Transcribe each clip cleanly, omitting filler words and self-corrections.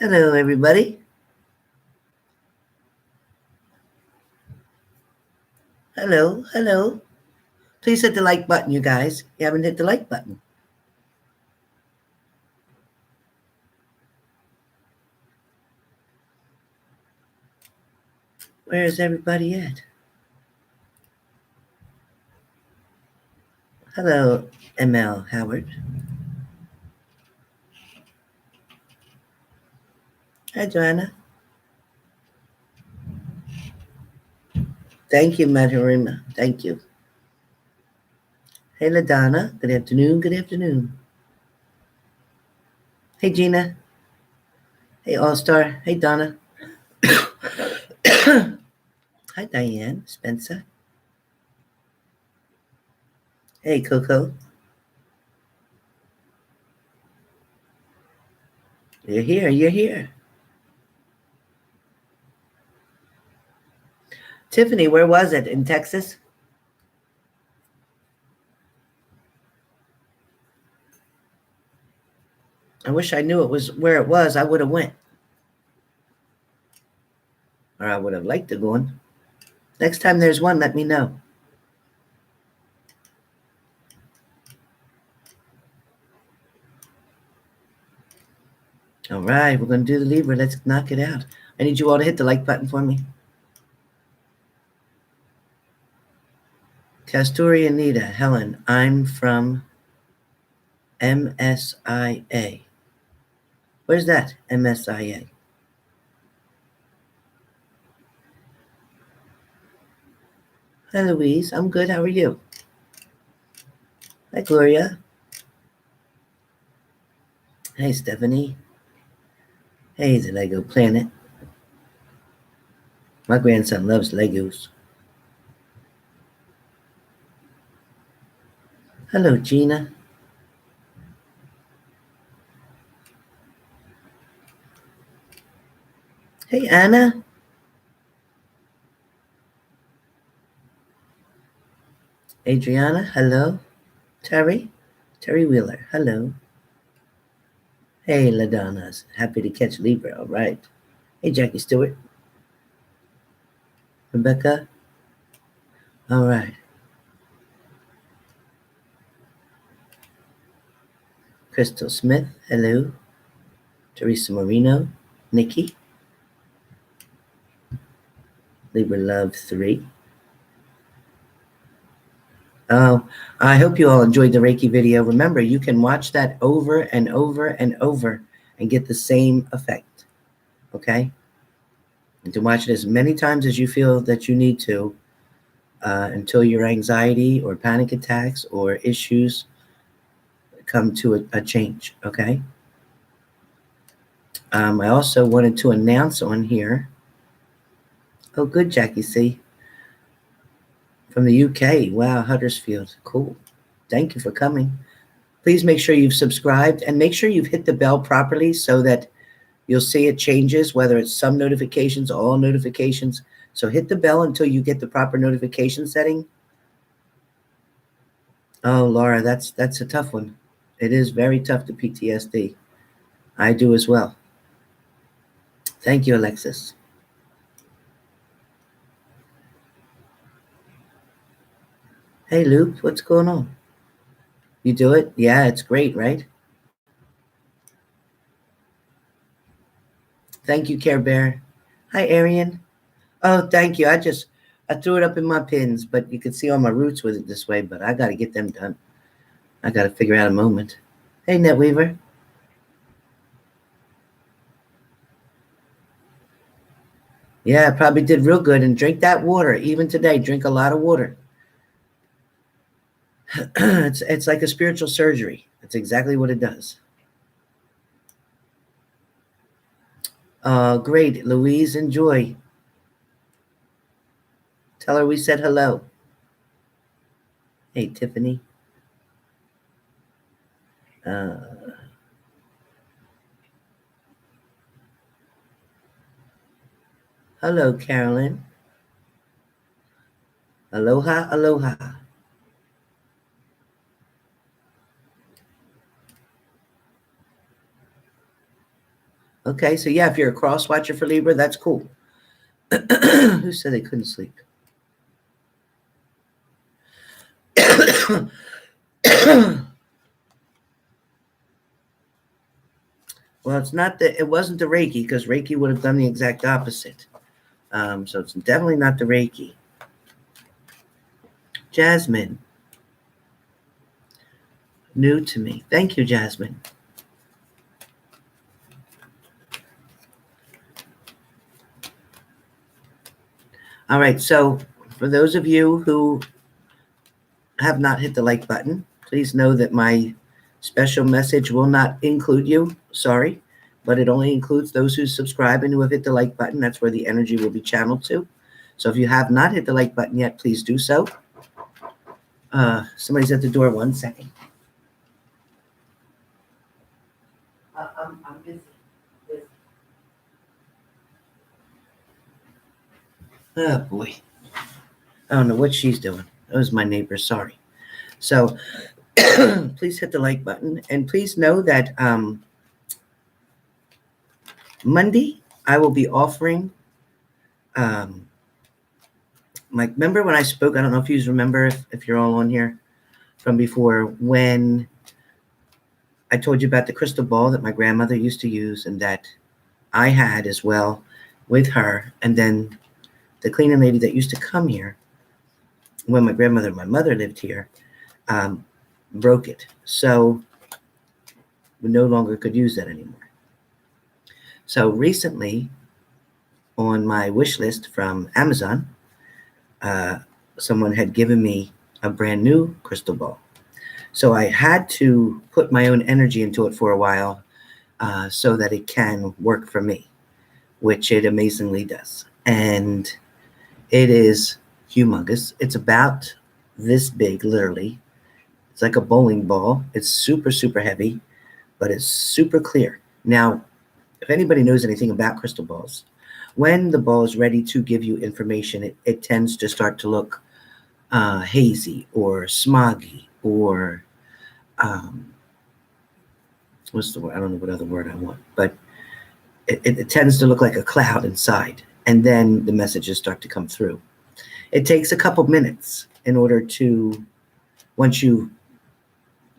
Hello, everybody. Hello, hello. Please hit the like button, you guys. You haven't hit the like button. Where is everybody at? Hello, ML Howard. Hi, Joanna. Thank you, Matarima. Thank you. Hey, LaDonna. Good afternoon. Good afternoon. Hey, Gina. Hey, All Star. Hey, Donna. Hi, Diane. Spencer. Hey, Coco. You're here. You're here. Tiffany, where was it? In Texas? I wish I knew it was where it was. I would have went. Or I would have liked to go on. Next time there's one, let me know. All right, we're going to do the Libra. Let's knock it out. I need you all to hit the like button for me. Kasturi Anita, Helen, I'm from MSIA. Where's that, MSIA? Hi, Louise. I'm good. How are you? Hi, Gloria. Hey, Stephanie. Hey, the Lego Planet. My grandson loves Legos. Hello, Gina. Hey, Anna. Adriana, hello. Terry Wheeler, hello. Hey, LaDonna's. Happy to catch Libra, all right. Hey, Jackie Stewart. Rebecca. All right. Crystal Smith, hello. Teresa Marino, Nikki. Libra Love 3. Oh, I hope you all enjoyed the Reiki video. Remember, you can watch that over and over and over and get the same effect, okay? You can watch it as many times as you feel that you need to until your anxiety or panic attacks or issues come to a change, okay? I also wanted to announce on here. Oh, good, Jackie C. From the UK. Wow, Huddersfield. Cool. Thank you for coming. Please make sure you've subscribed and make sure you've hit the bell properly so that you'll see it changes, whether it's some notifications, all notifications. So hit the bell until you get the proper notification setting. Oh, Laura, that's a tough one. It is very tough to PTSD. I do as well. Thank you, Alexis. Hey, Luke, what's going on? You do it? Yeah, it's great, right? Thank you, Care Bear. Hi, Arian. Oh, thank you. I threw it up in my pins, but you can see all my roots with it this way, but I got to get them done. I got to figure out a moment. Hey, NetWeaver. Yeah, I probably did real good. And drink that water. Even today, drink a lot of water. It's like a spiritual surgery. That's exactly what it does. Great. Louise, enjoy. Tell her we said hello. Hey, Tiffany. Hello, Carolyn. Aloha, aloha. Okay, so yeah, if you're a cross watcher for Libra, that's cool. Who said they couldn't sleep? Well, it wasn't the Reiki, because Reiki would have done the exact opposite. So it's definitely not the Reiki. Jasmine. New to me. Thank you, Jasmine. All right, so for those of you who have not hit the like button, please know that my special message will not include you. Sorry, but it only includes those who subscribe and who have hit the like button. That's where the energy will be channeled to. So if you have not hit the like button yet, please do so. Somebody's at the door. 1 second. I'm busy. Oh, boy. I don't know what she's doing. That was my neighbor. Sorry. So please hit the like button. And please know that Monday, I will be offering remember when I spoke, I don't know if you remember, if you're all on here from before, when I told you about the crystal ball that my grandmother used to use and that I had as well with her. And then the cleaning lady that used to come here when my grandmother and my mother lived here broke it. So we no longer could use that anymore. So recently on my wish list from Amazon, someone had given me a brand new crystal ball. So I had to put my own energy into it for a while so that it can work for me, which it amazingly does. And it is humongous. It's about this big, literally. It's like a bowling ball. It's super, super heavy, but it's super clear. Now, if anybody knows anything about crystal balls, when the ball is ready to give you information, it tends to start to look hazy or smoggy or what's the word? I don't know what other word I want, but it tends to look like a cloud inside, and then the messages start to come through. It takes a couple minutes in order to, once you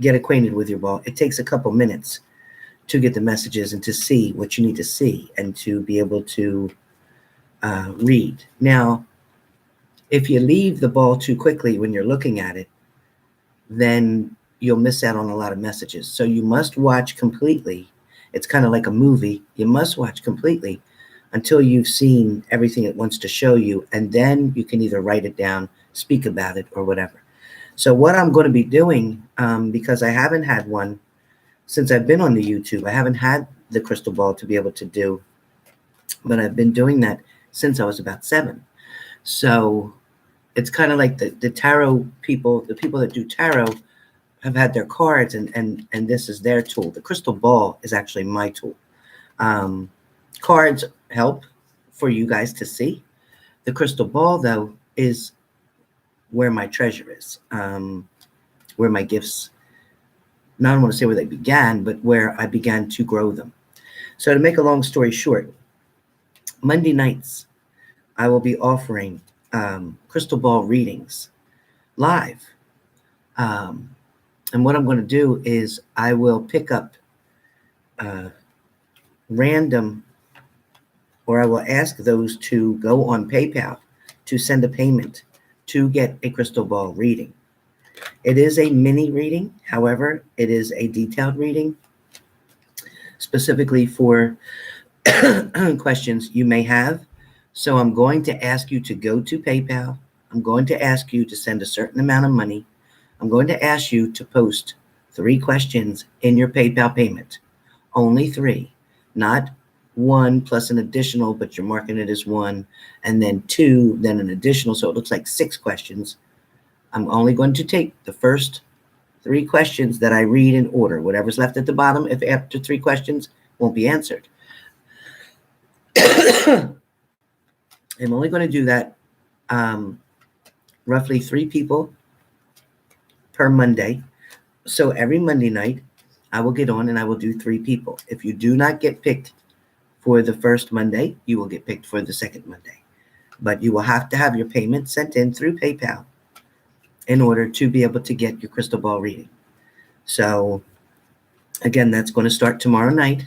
get acquainted with your ball, it takes a couple minutes to get the messages and to see what you need to see and to be able to read. Now, if you leave the ball too quickly when you're looking at it, then you'll miss out on a lot of messages. So you must watch completely. It's kind of like a movie. You must watch completely until you've seen everything it wants to show you, and then you can either write it down, speak about it, or whatever. So what I'm going to be doing, because I haven't had one since I've been on the YouTube, I haven't had the crystal ball to be able to do, but I've been doing that since I was about 7. So it's kind of like the tarot people, the people that do tarot have had their cards, and this is their tool. The crystal ball is actually my tool. Cards help for you guys to see. The crystal ball, though, is where my treasure is, where my gifts, not I don't want to say where they began, but where I began to grow them. So to make a long story short, Monday nights, I will be offering crystal ball readings live. And what I'm going to do is I will pick up random, or I will ask those to go on PayPal to send a payment to get a crystal ball reading. It is a mini reading. However, it is a detailed reading specifically for questions you may have. So I'm going to ask you to go to PayPal. I'm going to ask you to send a certain amount of money. I'm going to ask you to post 3 questions in your PayPal payment. Only 3, not 1 plus an additional, but you're marking it as 1, and then 2, then an additional. So it looks like 6 questions. I'm only going to take the first 3 questions that I read in order. Whatever's left at the bottom, if after 3 questions, won't be answered. I'm only going to do that roughly 3 people per Monday. So every Monday night, I will get on and I will do 3 people. If you do not get picked for the first Monday. You will get picked for the second Monday. But you will have to have your payment sent in through PayPal in order to be able to get your crystal ball reading. So again, that's going to start tomorrow night.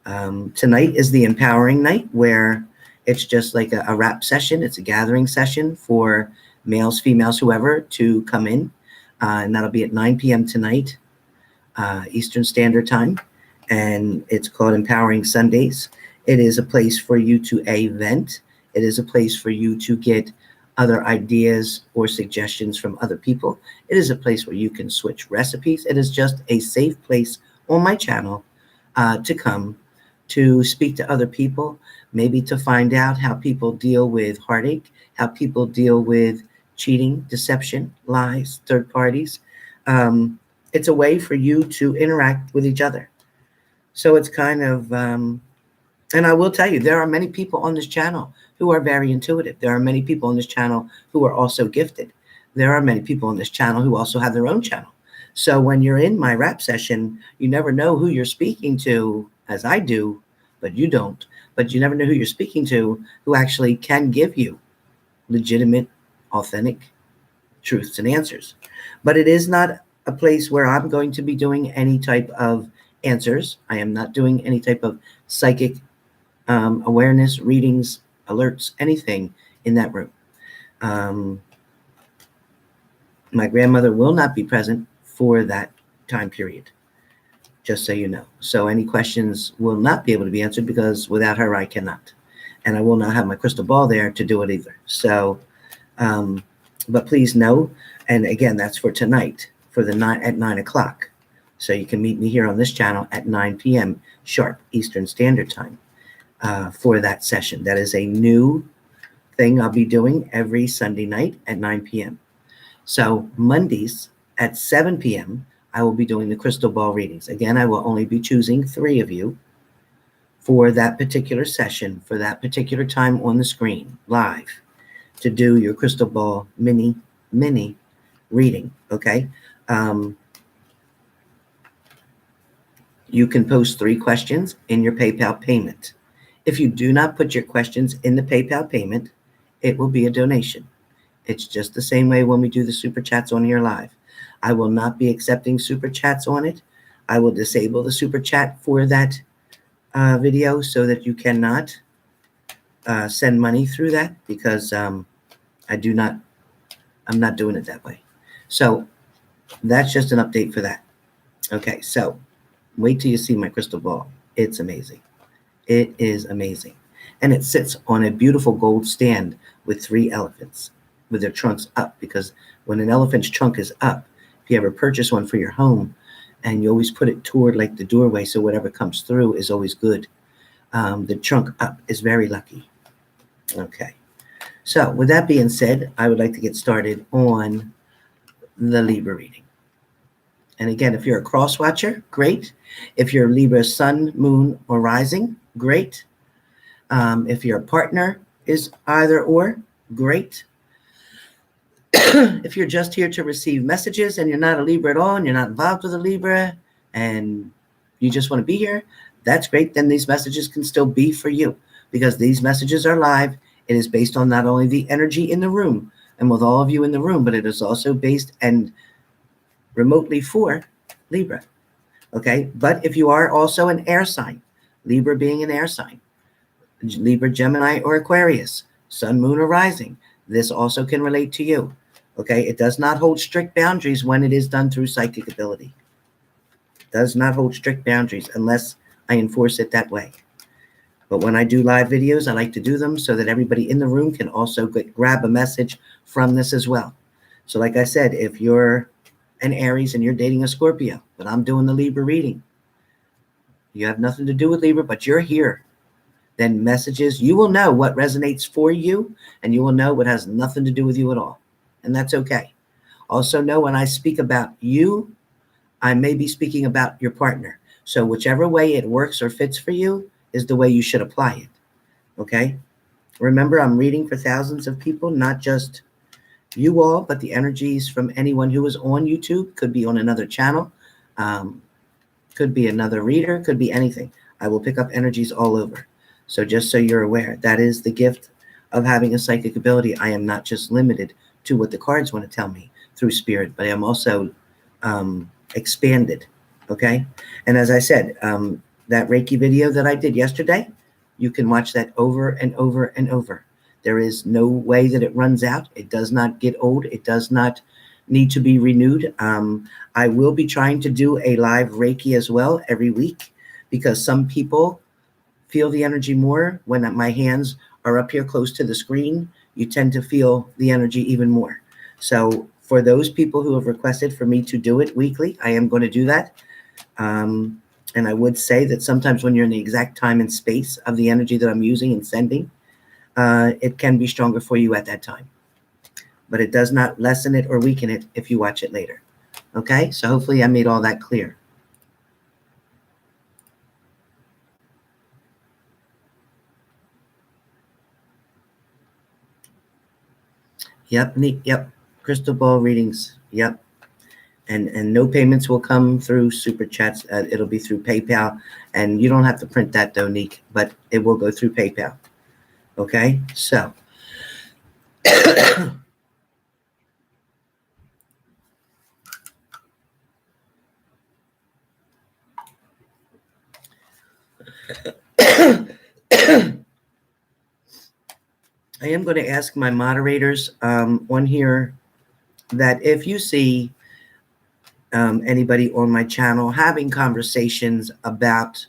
Tonight is the empowering night, where it's just like a wrap session. It's a gathering session for males, females, whoever, to come in. And that'll be at 9 p.m. tonight, Eastern Standard Time. And it's called Empowering Sundays. It is a place for you to vent. It is a place for you to get other ideas or suggestions from other people. It is a place where you can switch recipes. It is just a safe place on my channel to come to speak to other people, maybe to find out how people deal with heartache, how people deal with cheating, deception, lies, third parties. It's a way for you to interact with each other. So it's kind of, and I will tell you, there are many people on this channel who are very intuitive. There are many people on this channel who are also gifted. There are many people on this channel who also have their own channel. So when you're in my rap session, you never know who you're speaking to, as I do, but you don't. But you never know who you're speaking to who actually can give you legitimate, authentic truths and answers. But it is not a place where I'm going to be doing any type of answers. I am not doing any type of psychic awareness, readings, alerts, anything in that room. My grandmother will not be present for that time period, just so you know. So any questions will not be able to be answered, because without her, I cannot. And I will not have my crystal ball there to do it either. So, but please know, and again, that's for tonight, for the at 9 o'clock. So you can meet me here on this channel at 9 p.m. sharp Eastern Standard Time for that session. That is a new thing I'll be doing every Sunday night at 9 p.m. So Mondays at 7 p.m., I will be doing the crystal ball readings. Again, I will only be choosing 3 of you for that particular session, for that particular time on the screen, live, to do your crystal ball mini reading, okay? You can post 3 questions in your PayPal payment. If you do not put your questions in the PayPal payment, it will be a donation. It's just the same way when we do the super chats on here live. I will not be accepting super chats on it. I will disable the super chat for that video so that you cannot send money through that, because I'm not doing it that way. So that's just an update for that. Okay, so wait till you see my crystal ball. It's amazing. It is amazing. And it sits on a beautiful gold stand with 3 elephants with their trunks up, because when an elephant's trunk is up, if you ever purchase one for your home, and you always put it toward like the doorway, so whatever comes through is always good. The trunk up is very lucky. Okay. So with that being said, I would like to get started on the Libra reading. And again, if you're a cross watcher, great. If you're Libra sun, moon, or rising, great. If your partner is either or, great. If you're just here to receive messages and you're not a Libra at all, and you're not involved with a Libra, and you just want to be here, that's great. Then these messages can still be for you, because these messages are live. It is based on not only the energy in the room and with all of you in the room, but it is also based and remotely for Libra. Okay. But if you are also an air sign, Libra being an air sign, Libra, Gemini, or Aquarius, sun, moon, or rising, this also can relate to you. Okay. It does not hold strict boundaries when it is done through psychic ability. It does not hold strict boundaries unless I enforce it that way. But when I do live videos, I like to do them so that everybody in the room can also grab a message from this as well. So like I said, if you're an Aries and you're dating a Scorpio, but I'm doing the Libra reading, you have nothing to do with Libra, but you're here, then messages, you will know what resonates for you, and you will know what has nothing to do with you at all. And that's okay. Also know when I speak about you, I may be speaking about your partner. So whichever way it works or fits for you is the way you should apply it. Okay? Remember, I'm reading for thousands of people, not just you all, but the energies from anyone who is on YouTube, could be on another channel, could be another reader, could be anything. I will pick up energies all over. So just so you're aware, that is the gift of having a psychic ability. I am not just limited to what the cards want to tell me through spirit, but I am also expanded. Okay. And as I said, that Reiki video that I did yesterday, you can watch that over and over and over. There is no way that it runs out. It does not get old. It does not need to be renewed. I will be trying to do a live Reiki as well every week, because some people feel the energy more when my hands are up here close to the screen. You tend to feel the energy even more. So for those people who have requested for me to do it weekly, I am going to do that. And I would say that sometimes when you're in the exact time and space of the energy that I'm using and sending, it can be stronger for you at that time. But it does not lessen it or weaken it if you watch it later. Okay, so hopefully I made all that clear. Yep, neat. Yep, crystal ball readings. Yep, and no payments will come through super chats. It'll be through PayPal, and you don't have to print that though, Neek, but it will go through PayPal. Okay, so. I am going to ask my moderators on here that if you see anybody on my channel having conversations about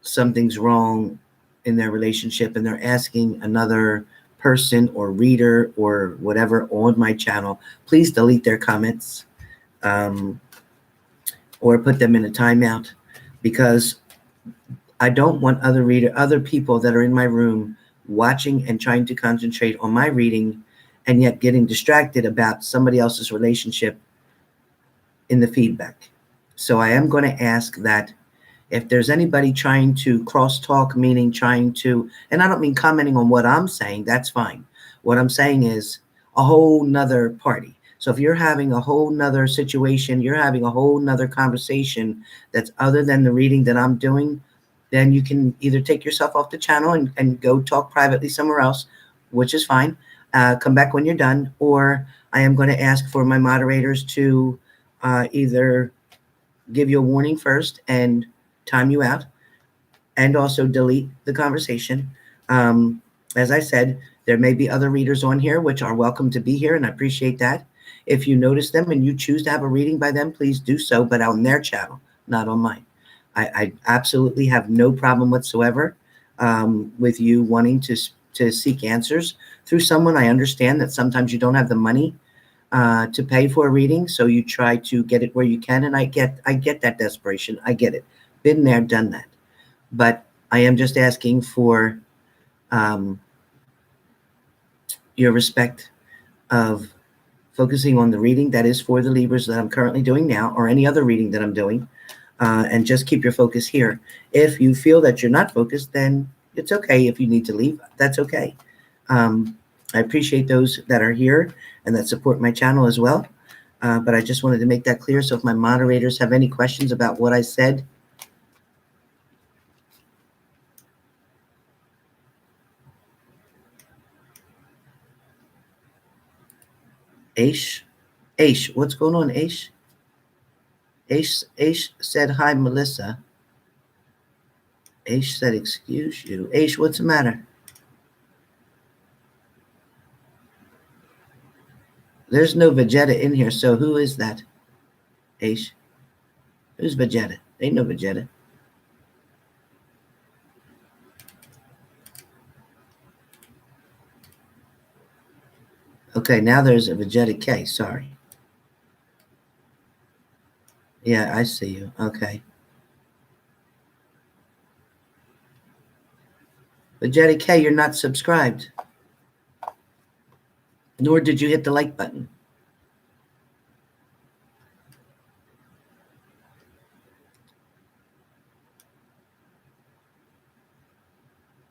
something's wrong in their relationship and they're asking another person or reader or whatever on my channel, please delete their comments or put them in a timeout, because I don't want other people that are in my room watching and trying to concentrate on my reading and yet getting distracted about somebody else's relationship in the feedback. So I am going to ask that if there's anybody trying to crosstalk, meaning trying to, and I don't mean commenting on what I'm saying, that's fine. What I'm saying is a whole nother party. So if you're having a whole nother situation, you're having a whole nother conversation that's other than the reading that I'm doing, then you can either take yourself off the channel and go talk privately somewhere else, which is fine. Come back when you're done, or I am going to ask for my moderators to either give you a warning first and time you out, and also delete the conversation. As I said, there may be other readers on here which are welcome to be here, and I appreciate that. If you notice them and you choose to have a reading by them, please do so, but on their channel, not on mine. I absolutely have no problem whatsoever with you wanting to seek answers through someone. I understand that sometimes you don't have the money to pay for a reading, so you try to get it where you can, and I get that desperation. I get it. Been there, done that. But I am just asking for your respect of focusing on the reading that is for the Libras that I'm currently doing now, or any other reading that I'm doing, and just keep your focus here. If you feel that you're not focused, then it's okay. If you need to leave, that's okay. I appreciate those that are here and that support my channel as well. But I just wanted to make that clear. So if my moderators have any questions about what I said, Aish, what's going on, Aish? Aish said, hi, Melissa. Aish said, excuse you. Aish, what's the matter? There's no Vegeta in here, so who is that? Aish. Who's Vegeta? Ain't no Vegeta. Okay, now there's a Vegeta K, sorry. Yeah, I see you. Okay. Vegeta K, you're not subscribed. Nor did you hit the like button.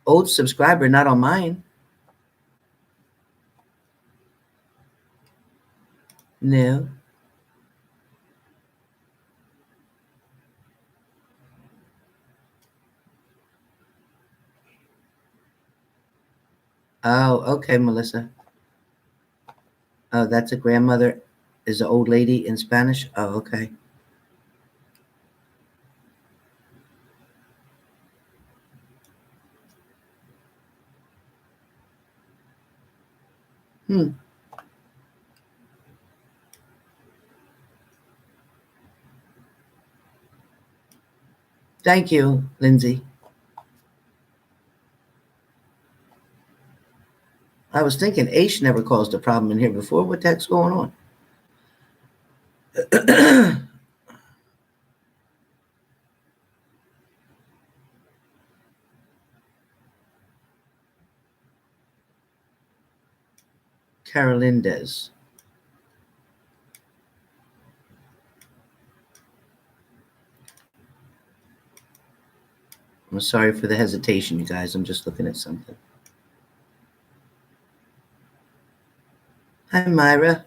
Old subscriber, not on mine. No. Oh, okay, Melissa. Oh, that's a grandmother, is an old lady in Spanish? Oh, okay. Hmm. Thank you, Lindsay. I was thinking H never caused a problem in here before. What the heck's going on? Carolindez. I'm sorry for the hesitation, you guys. I'm just looking at something. Hi, Myra.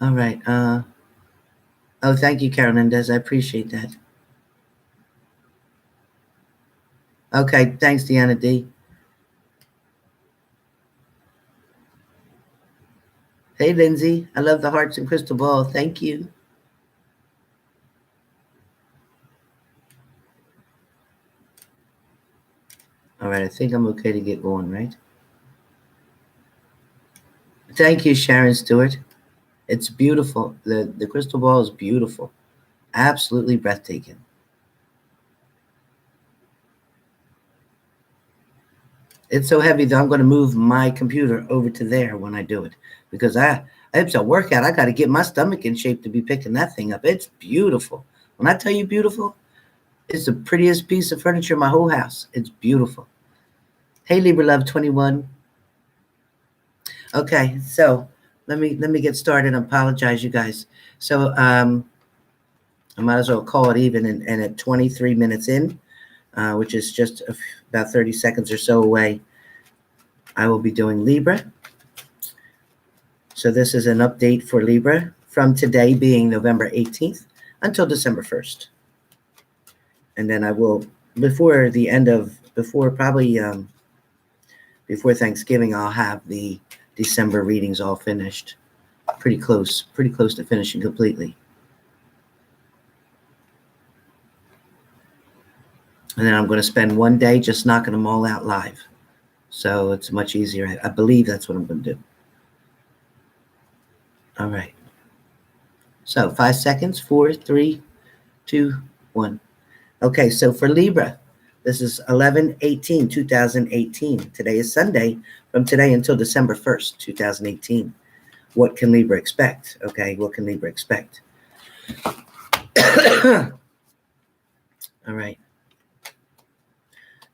All right. Oh, thank you, Carolindez. I appreciate that. Okay, thanks, Deanna D. Hey, Lindsay. I love the hearts and crystal ball. Thank you. All right, I think I'm okay to get going, right? Thank you, Sharon Stewart. It's beautiful. The crystal ball is beautiful. Absolutely breathtaking. It's so heavy that I'm going to move my computer over to there when I do it because it's a workout. I got to get my stomach in shape to be picking that thing up. It's beautiful. When I tell you beautiful, it's the prettiest piece of furniture in my whole house. It's beautiful. Hey, Libra Love 21. Okay, so let me get started. I apologize, you guys. So I might as well call it even, and at 23 minutes in, which is just about 30 seconds or so away, I will be doing Libra. So this is an update for Libra from today being November 18th until December 1st. And then I will, before Thanksgiving, I'll have the December readings all finished. Pretty close to finishing completely. And then I'm going to spend one day just knocking them all out live. So it's much easier. I believe that's what I'm going to do. All right. So 5 seconds, 4, 3, 2, 1. Okay, so for Libra, this is 11/18/2018. Today is Sunday. From today until December 1st, 2018. What can Libra expect? Okay, what can Libra expect? All right.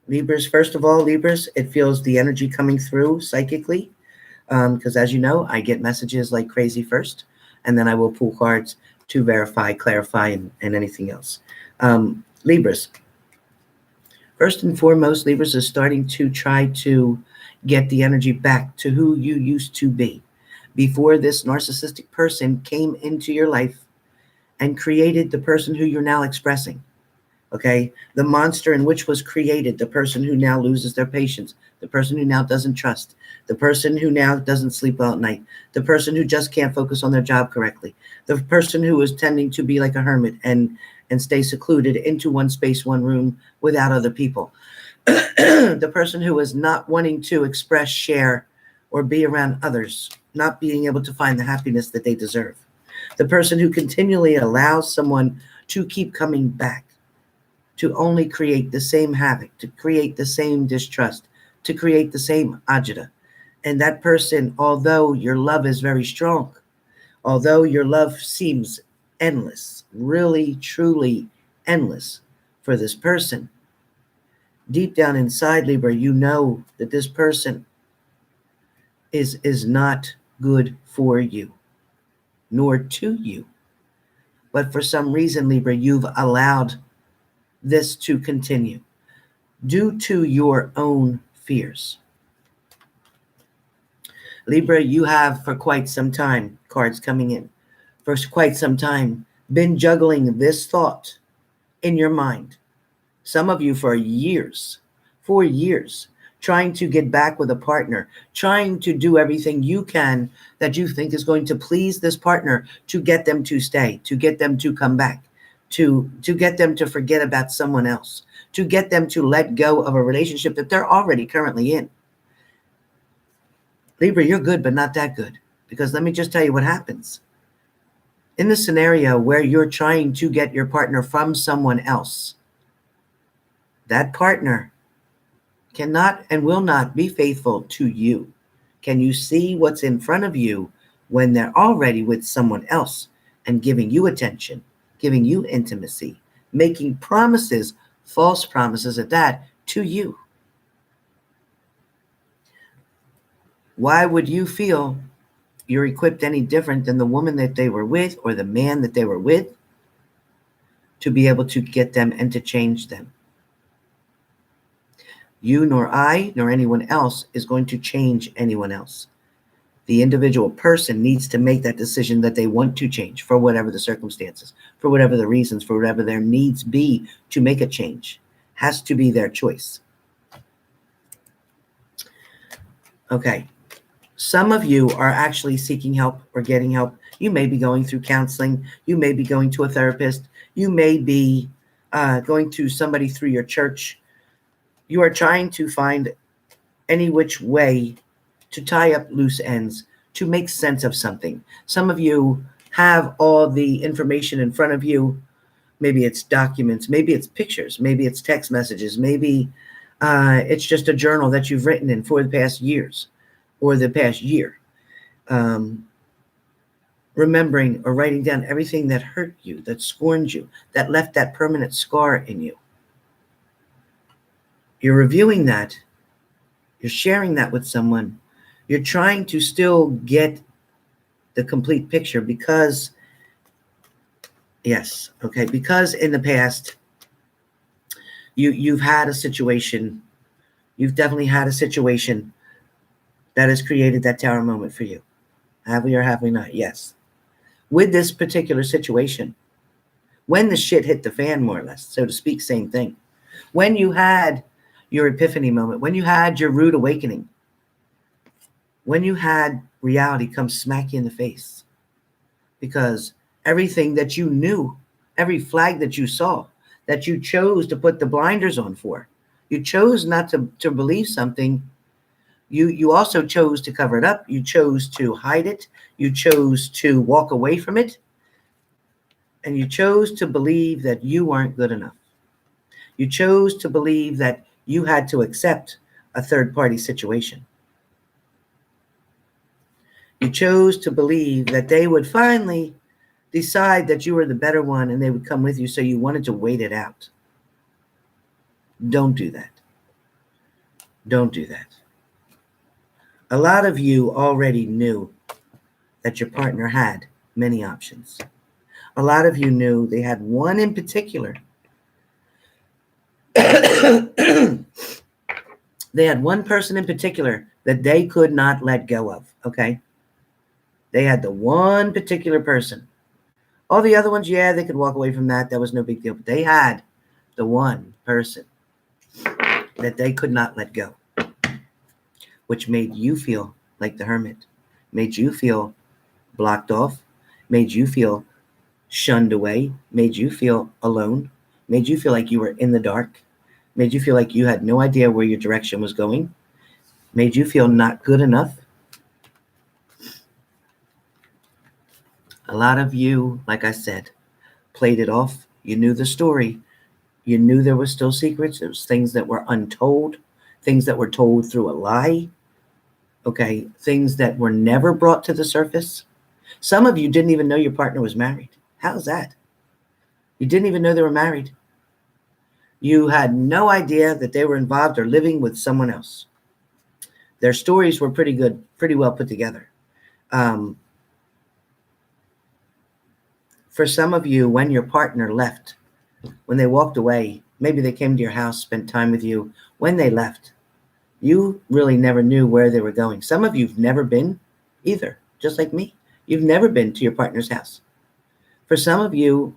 Libras, first of all, Libras, it feels the energy coming through psychically. Because as you know, I get messages like crazy first, and then I will pull cards to verify, clarify, and anything else. Libras. First and foremost, Libras is starting to try to get the energy back to who you used to be before this narcissistic person came into your life and created the person who you're now expressing. Okay, the monster in which was created, the person who now loses their patience, the person who now doesn't trust, the person who now doesn't sleep well at night, the person who just can't focus on their job correctly, the person who is tending to be like a hermit and stay secluded into one space, one room without other people, the person who is not wanting to express, share, or be around others, not being able to find the happiness that they deserve, the person who continually allows someone to keep coming back, to only create the same havoc, to create the same distrust, to create the same agita. And that person, although your love is very strong, although your love seems endless, really, truly endless for this person, deep down inside, Libra, you know that this person is not good for you, nor to you. But for some reason, Libra, you've allowed this to continue due to your own fears. Libra, you have for quite some time, cards coming in, for quite some time, been juggling this thought in your mind. Some of you for years, trying to get back with a partner, trying to do everything you can that you think is going to please this partner to get them to stay, to get them to come back, to get them to forget about someone else, to get them to let go of a relationship that they're already currently in. Libra, you're good, but not that good. Because let me just tell you what happens. In the scenario where you're trying to get your partner from someone else, that partner cannot and will not be faithful to you. Can you see what's in front of you when they're already with someone else and giving you attention, giving you intimacy, making promises, false promises at that, to you? Why would you feel you're equipped any different than the woman that they were with or the man that they were with to be able to get them and to change them? You nor I nor anyone else is going to change anyone else. The individual person needs to make that decision that they want to change for whatever the circumstances, for whatever the reasons, for whatever their needs be to make a change. Has to be their choice. Okay. Some of you are actually seeking help or getting help. You may be going through counseling. You may be going to a therapist. You may be going to somebody through your church. You are trying to find any which way to tie up loose ends, to make sense of something. Some of you have all the information in front of you. Maybe it's documents. Maybe it's pictures. Maybe it's text messages. Maybe it's just a journal that you've written in for the past years or the past year. Remembering or writing down everything that hurt you, that scorned you, that left that permanent scar in you. You're reviewing that. You're sharing that with someone. You're trying to still get the complete picture because, yes, okay, because in the past, you've had a situation, you've definitely had a situation that has created that tower moment for you. Have we or have we not? Yes. With this particular situation, when the shit hit the fan, more or less, so to speak, same thing. When you had your epiphany moment, when you had your rude awakening, when you had reality come smack you in the face, because everything that you knew, every flag that you saw, that you chose to put the blinders on for, you chose not to believe something, you also chose to cover it up, you chose to hide it, you chose to walk away from it, and you chose to believe that you weren't good enough. You chose to believe that you had to accept a third-party situation. You chose to believe that they would finally decide that you were the better one and they would come with you, so you wanted to wait it out. Don't do that. Don't do that. A lot of you already knew that your partner had many options. A lot of you knew they had one in particular. They had one person in particular that they could not let go of, okay? They had the one particular person. All the other ones, yeah, they could walk away from that. That was no big deal. But they had the one person that they could not let go, which made you feel like the hermit, made you feel blocked off, made you feel shunned away, made you feel alone, made you feel like you were in the dark, made you feel like you had no idea where your direction was going, made you feel not good enough. A lot of you, like I said, played it off. You knew the story. You knew there were still secrets. There was things that were untold, things that were told through a lie, okay, things that were never brought to the surface. Some of you didn't even know your partner was married. How's that? You didn't even know they were married. You had no idea that they were involved or living with someone else. Their stories were pretty good, pretty well put together. For some of you, when your partner left, when they walked away, maybe they came to your house, spent time with you. When they left, you really never knew where they were going. Some of you have never been either, just like me. You've never been to your partner's house. For some of you,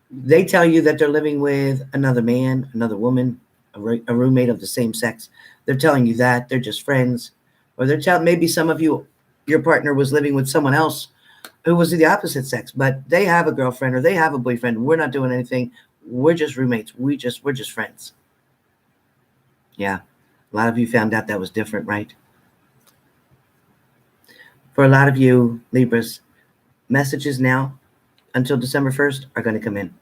they tell you that they're living with another man, another woman. a roommate of the same sex. They're telling you that they're just friends, or they're telling, maybe some of you, your partner was living with someone else who was the opposite sex, but they have a girlfriend or they have a boyfriend. We're not doing anything. We're just roommates. We're just friends. Yeah. A lot of you found out that was different, right? For a lot of you Libras, messages now until December 1st are going to come in.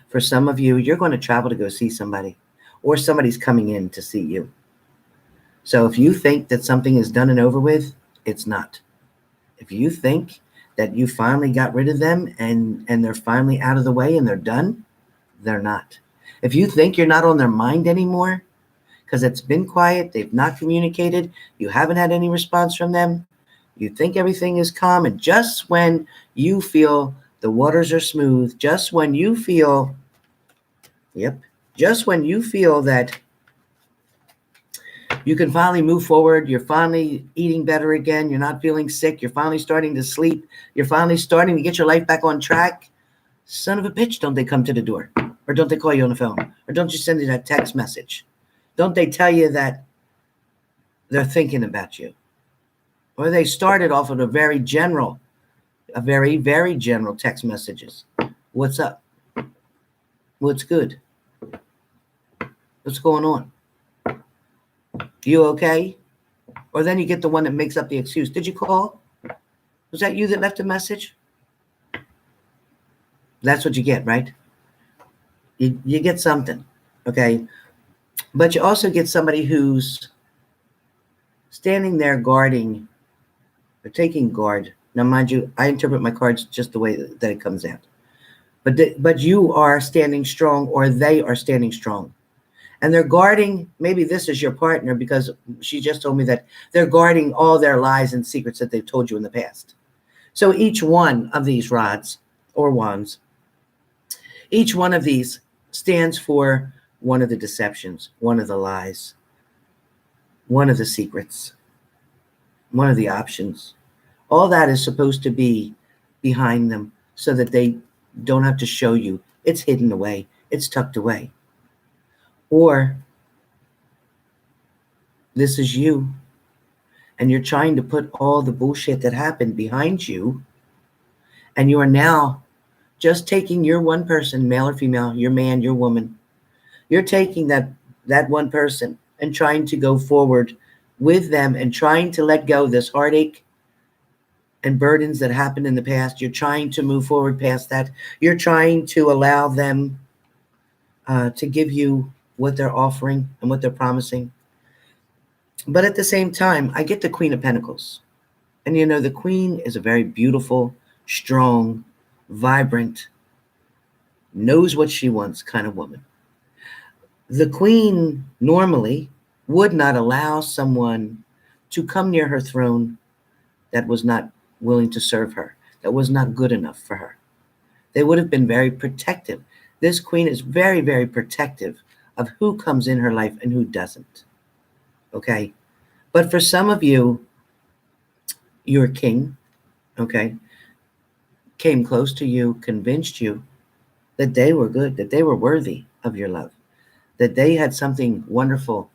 For some of you, you're going to travel to go see somebody, or somebody's coming in to see you. So if you think that something is done and over with, it's not. If you think that you finally got rid of them and they're finally out of the way and they're done, they're not. If you think you're not on their mind anymore because it's been quiet, they've not communicated, you haven't had any response from them, you think everything is calm, and just when you feel the waters are smooth, just when you feel, just when you feel that you can finally move forward, you're finally eating better again, you're not feeling sick, you're finally starting to sleep, you're finally starting to get your life back on track, son of a bitch, don't they come to the door? Or don't they call you on the phone? Or don't you send you that text message? Don't they tell you that they're thinking about you? Or they started off with a very, very general text messages. What's up? What's good? What's going on? You okay? Or then you get the one that makes up the excuse. Did you call? Was that you that left a message? That's what you get, right? You get something, okay? But you also get somebody who's standing there guarding or taking guard. Now, mind you, I interpret my cards just the way that it comes out. But you are standing strong, or they are standing strong. And they're guarding, maybe this is your partner, because she just told me that they're guarding all their lies and secrets that they've told you in the past. So each one of these rods or wands, each one of these stands for one of the deceptions, one of the lies, one of the secrets, one of the options. All that is supposed to be behind them so that they don't have to show you. It's hidden away. It's tucked away. Or this is you, and you're trying to put all the bullshit that happened behind you, and you are now just taking your one person, male or female, your man, your woman. You're taking that one person and trying to go forward with them and trying to let go of this heartache and burdens that happened in the past. You're trying to move forward past that. You're trying to allow them to give you what they're offering and what they're promising. But at the same time, I get the Queen of Pentacles. And you know, the Queen is a very beautiful, strong, vibrant, knows what she wants kind of woman. The Queen normally would not allow someone to come near her throne that was not willing to serve her, that was not good enough for her. They would have been very protective. This Queen is very, very protective of who comes in her life and who doesn't. Okay? But for some of you, your king, okay, came close to you, convinced you that they were good, that they were worthy of your love, that they had something wonderful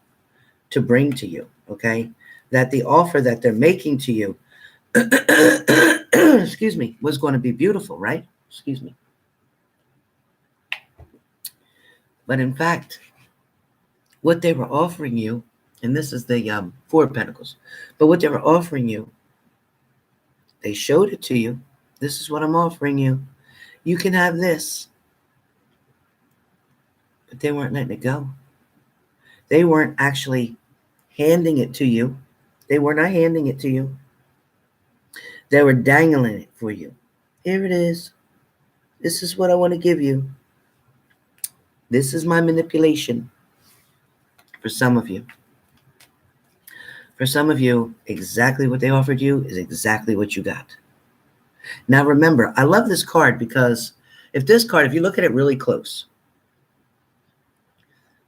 to bring to you, okay? That the offer that they're making to you, excuse me, was going to be beautiful, right? Excuse me. But in fact, what they were offering you, and this is the Four of Pentacles, but what they were offering you, they showed it to you. This is what I'm offering you. You can have this. But they weren't letting it go. They weren't actually handing it to you. They were not handing it to you. They were dangling it for you. Here it is. This is what I want to give you. This is my manipulation. For some of you. For some of you, exactly what they offered you is exactly what you got. Now remember, I love this card because if you look at it really close,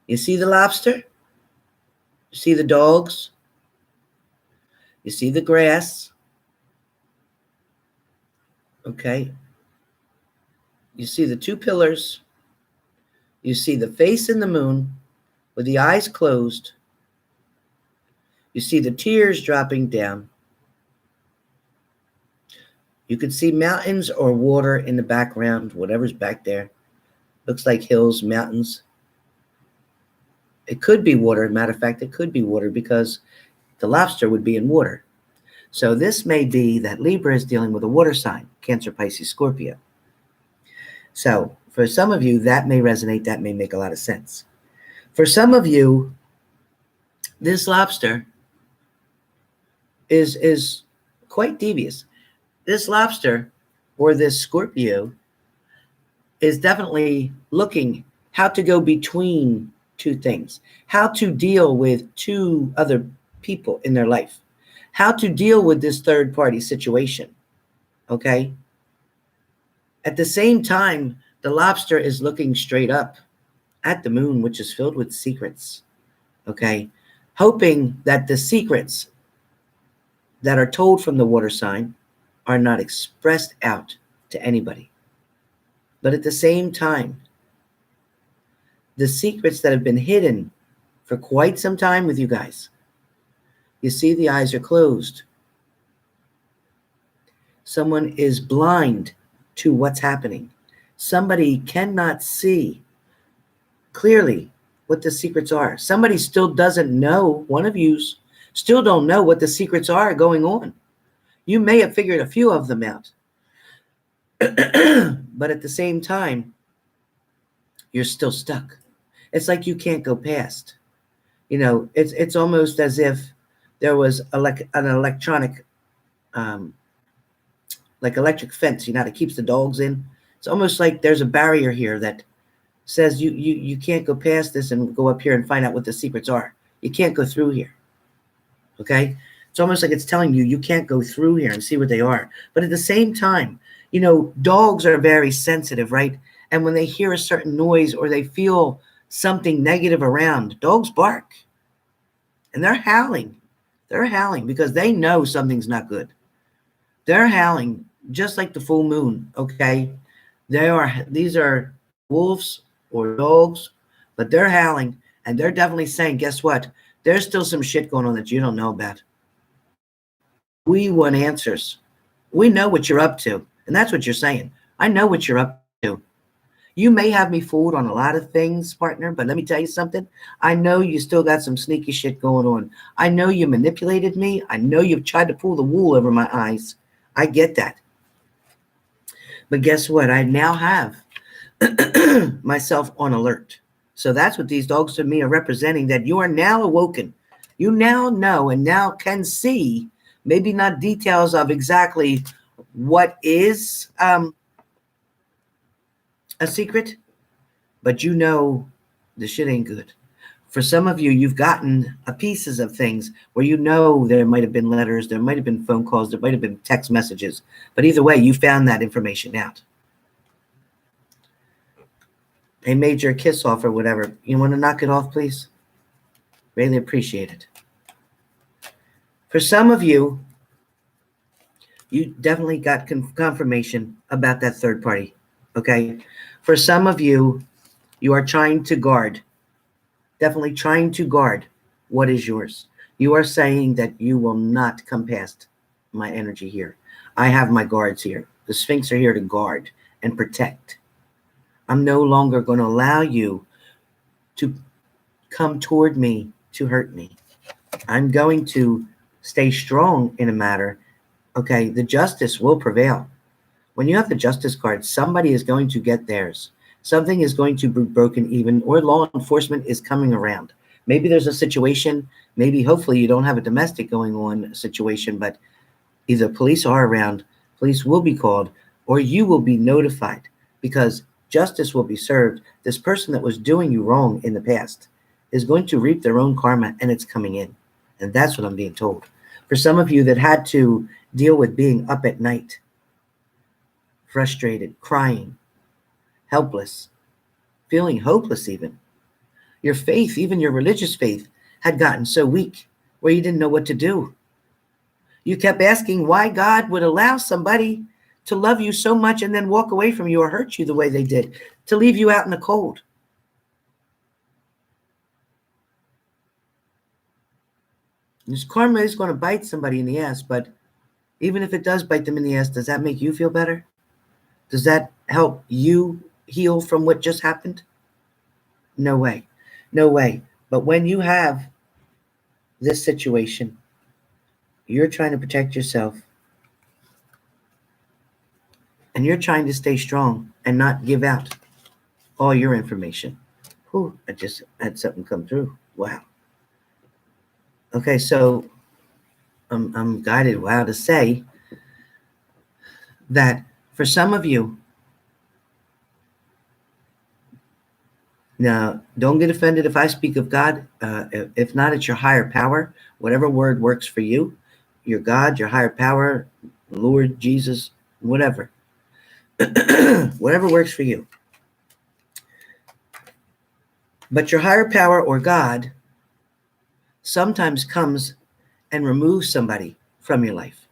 you see the lobster, you see the dogs, you see the grass, okay? You see the two pillars, you see the face in the moon with the eyes closed. You see the tears dropping down. You could see mountains or water in the background, whatever's back there. Looks like hills, mountains. It could be water. Matter of fact, it could be water because the lobster would be in water. So this may be that Libra is dealing with a water sign, Cancer, Pisces, Scorpio. So for some of you, that may resonate. That may make a lot of sense. For some of you, this lobster is quite devious. This lobster or this Scorpio is definitely looking how to go between two things, how to deal with two other people in their life, how to deal with this third party situation. Okay. At the same time, the lobster is looking straight up at the moon, which is filled with secrets. Okay. Hoping that the secrets that are told from the water sign are not expressed out to anybody. But at the same time, the secrets that have been hidden for quite some time with you guys, you see the eyes are closed. Someone is blind to what's happening. Somebody cannot see clearly what the secrets are. Somebody still doesn't know, one of you still don't know what the secrets are going on. You may have figured a few of them out. But at the same time, you're still stuck. It's like you can't go past. You know, it's almost as if there was an electronic, like electric fence, you know, that keeps the dogs in. It's almost like there's a barrier here that says you can't go past this and go up here and find out what the secrets are. You can't go through here. Okay? It's almost like it's telling you you can't go through here and see what they are. But at the same time, you know, dogs are very sensitive, right? And when they hear a certain noise or they feel something negative around, dogs bark. And they're howling. They're howling because they know something's not good. They're howling just like the full moon, okay? These are wolves or dogs, but they're howling and they're definitely saying, guess what? There's still some shit going on that you don't know about. We want answers. We know what you're up to. And that's what you're saying. I know what you're up to. You may have me fooled on a lot of things, partner, but let me tell you something. I know you still got some sneaky shit going on. I know you manipulated me. I know you've tried to pull the wool over my eyes. I get that. But guess what? I now have myself on alert. So that's what these dogs to me are representing, that you are now awoken. You now know and now can see, maybe not details of exactly what is a secret, but you know the shit ain't good. For some of you, you've gotten pieces of things where you know there might have been letters, there might have been phone calls, there might have been text messages, but either way, you found that information out. They made your kiss off or whatever. You want to knock it off, please? Really appreciate it. For some of you, you definitely got confirmation about that third party, okay? For some of you, you are trying to guard, definitely trying to guard what is yours. You are saying that you will not come past my energy here. I have my guards here. The Sphinx are here to guard and protect. I'm no longer going to allow you to come toward me to hurt me. I'm going to stay strong in a matter. Okay, the justice will prevail. When you have the justice card, somebody is going to get theirs. Something is going to be broken even, or law enforcement is coming around. Maybe there's a situation, maybe hopefully you don't have a domestic going on situation, but either police are around, police will be called, or you will be notified because justice will be served. This person that was doing you wrong in the past is going to reap their own karma, and it's coming in. And that's what I'm being told. For some of you that had to deal with being up at night, frustrated, crying, helpless, feeling hopeless even, your faith, even your religious faith, had gotten so weak where you didn't know what to do. You kept asking why God would allow somebody to love you so much and then walk away from you or hurt you the way they did, to leave you out in the cold. This karma is going to bite somebody in the ass, but even if it does bite them in the ass, does that make you feel better? Does that help you heal from what just happened? No way. No way. But when you have this situation, you're trying to protect yourself and you're trying to stay strong and not give out all your information. Whew, I just had something come through. Wow. Okay, so I'm guided, wow, to say that for some of you, now don't get offended if I speak of God. If not, it's your higher power, whatever word works for you, your God, your higher power, Lord, Jesus, whatever. Whatever works for you. But your higher power or God sometimes comes and removes somebody from your life,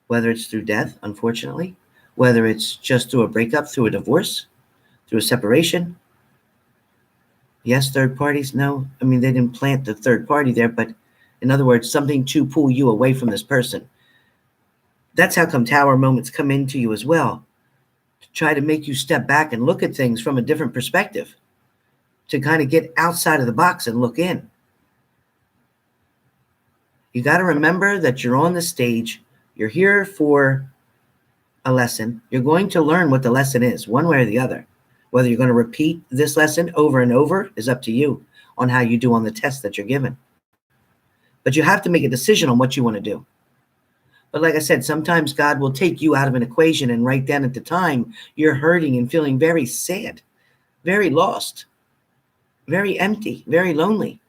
whether it's through death, unfortunately, whether it's just through a breakup, through a divorce, through a separation. Yes, third parties, no. I mean, they didn't plant the third party there, but in other words, something to pull you away from this person. That's how come tower moments come into you as well, to try to make you step back and look at things from a different perspective, to kind of get outside of the box and look in. You got to remember that you're on the stage. You're here for a lesson. You're going to learn what the lesson is, one way or the other. Whether you're going to repeat this lesson over and over is up to you on how you do on the test that you're given. But you have to make a decision on what you want to do. But like I said, sometimes God will take you out of an equation, and right then at the time, you're hurting and feeling very sad, very lost, very empty, very lonely,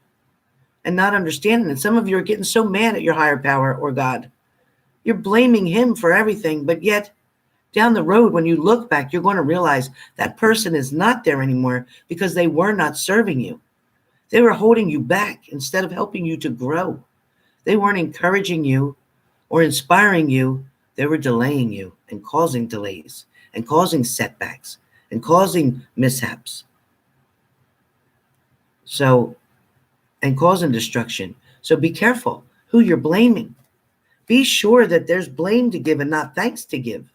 and not understanding. And some of you are getting so mad at your higher power or God. You're blaming him for everything, but yet down the road, when you look back, you're going to realize that person is not there anymore because they were not serving you. They were holding you back instead of helping you to grow. They weren't encouraging you or inspiring you. They were delaying you and causing delays and causing setbacks and causing mishaps. And causing destruction. So be careful who you're blaming. Be sure that there's blame to give and not thanks to give.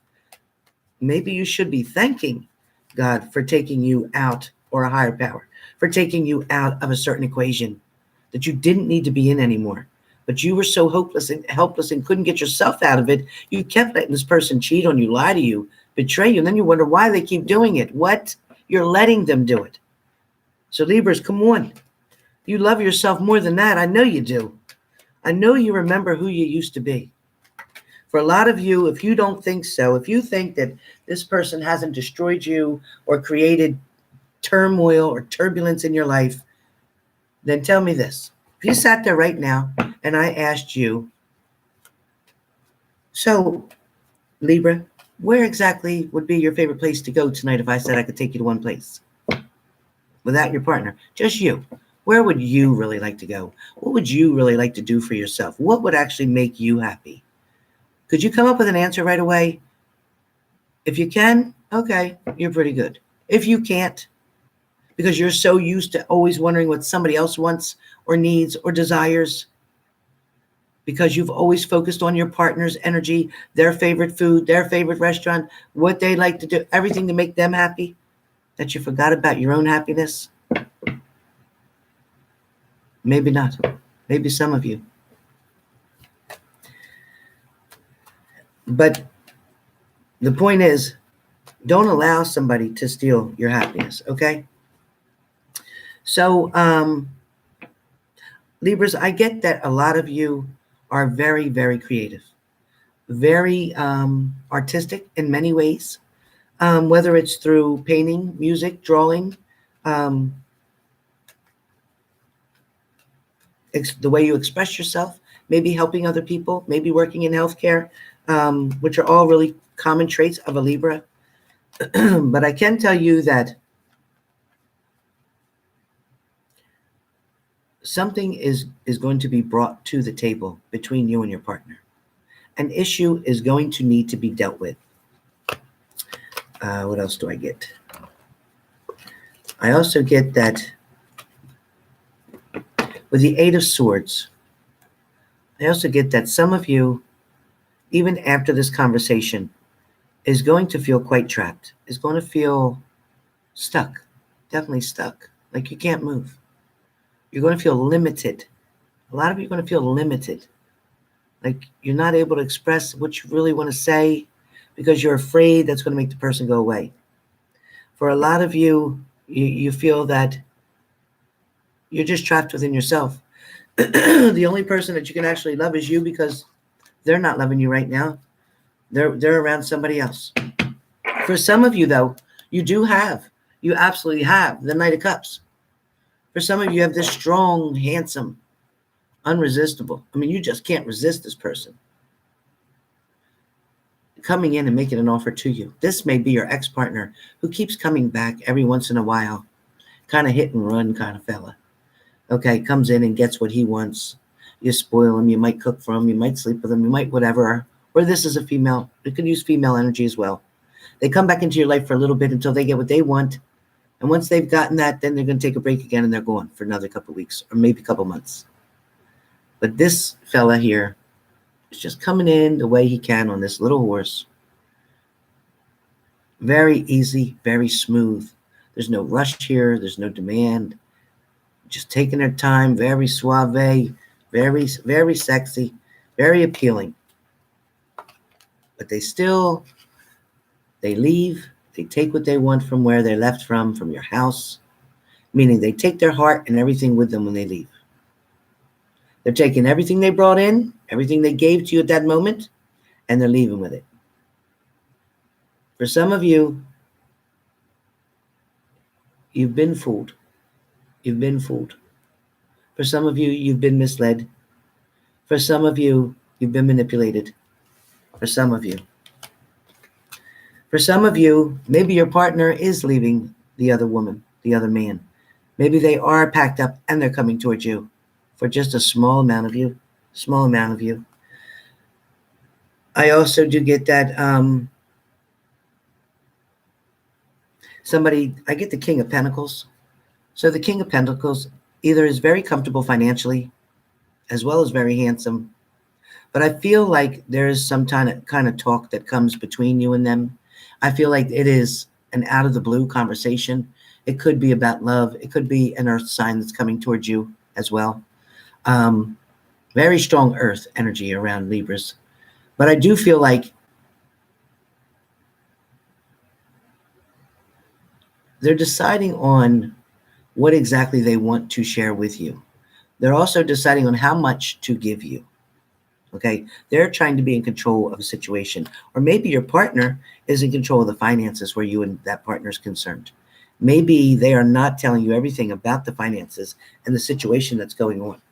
Maybe you should be thanking God for taking you out, or a higher power, for taking you out of a certain equation that you didn't need to be in anymore. But you were so hopeless and helpless and couldn't get yourself out of it. You kept letting this person cheat on you, lie to you, betray you. And then you wonder why they keep doing it. What? You're letting them do it. So Libras, come on. You love yourself more than that. I know you do. I know you remember who you used to be. For a lot of you, if you don't think so, if you think that this person hasn't destroyed you or created turmoil or turbulence in your life, then tell me this. If you sat there right now and I asked you, so Libra, where exactly would be your favorite place to go tonight if I said I could take you to one place? Without your partner, just you. Where would you really like to go? What would you really like to do for yourself? What would actually make you happy? Could you come up with an answer right away? If you can, okay, you're pretty good. If you can't, because you're so used to always wondering what somebody else wants or needs or desires, because you've always focused on your partner's energy, their favorite food, their favorite restaurant, what they like to do, everything to make them happy, that you forgot about your own happiness? Maybe not. Maybe some of you. But the point is, don't allow somebody to steal your happiness, okay? So, Libras, I get that a lot of you are very, very creative, very artistic in many ways, whether it's through painting, music, drawing, the way you express yourself, maybe helping other people, maybe working in healthcare, which are all really common traits of a Libra. But I can tell you that something is going to be brought to the table between you and your partner. An issue is going to need to be dealt with. What else do I get? I also get that with the Eight of Swords, I also get that some of you, even after this conversation, is going to feel quite trapped, is going to feel stuck, definitely stuck, like you can't move. You're going to feel limited. A lot of you are going to feel limited, like you're not able to express what you really want to say because you're afraid that's going to make the person go away. For a lot of you, you feel that you're just trapped within yourself. The only person that you can actually love is you because they're not loving you right now. They're around somebody else. For some of you, though, you absolutely have the Knight of Cups. For some of you, you have this strong, handsome, unresistible. I mean, you just can't resist this person coming in and making an offer to you. This may be your ex-partner who keeps coming back every once in a while, kind of hit and run kind of fella. Okay, comes in and gets what he wants. You spoil him, you might cook for him, you might sleep with him, you might whatever. Or this is a female. It could use female energy as well. They come back into your life for a little bit until they get what they want. And once they've gotten that, then they're going to take a break again and they're gone for another couple of weeks or maybe a couple of months. But this fella here is just coming in the way he can on this little horse. Very easy, very smooth. There's no rush here. There's no demand. Just taking their time, very suave, very, very sexy, very appealing. But they leave, they take what they want from where they left from your house, meaning they take their heart and everything with them when they leave. They're taking everything they brought in, everything they gave to you at that moment, and they're leaving with it. For some of you, you've been fooled. You've been fooled. For some of you, you've been misled. For some of you, you've been manipulated. For some of you. For some of you, maybe your partner is leaving the other woman, the other man. Maybe they are packed up and they're coming towards you for just a small amount of you. Small amount of you. I also do get that I get the King of Pentacles. So the King of Pentacles either is very comfortable financially as well as very handsome. But I feel like there is some kind of talk that comes between you and them. I feel like it is an out of the blue conversation. It could be about love. It could be an earth sign that's coming towards you as well. Very strong earth energy around Libras. But I do feel like they're deciding on what exactly they want to share with you. They're also deciding on how much to give you. Okay, they're trying to be in control of a situation. Or maybe your partner is in control of the finances where you and that partner is concerned. Maybe they are not telling you everything about the finances and the situation that's going on.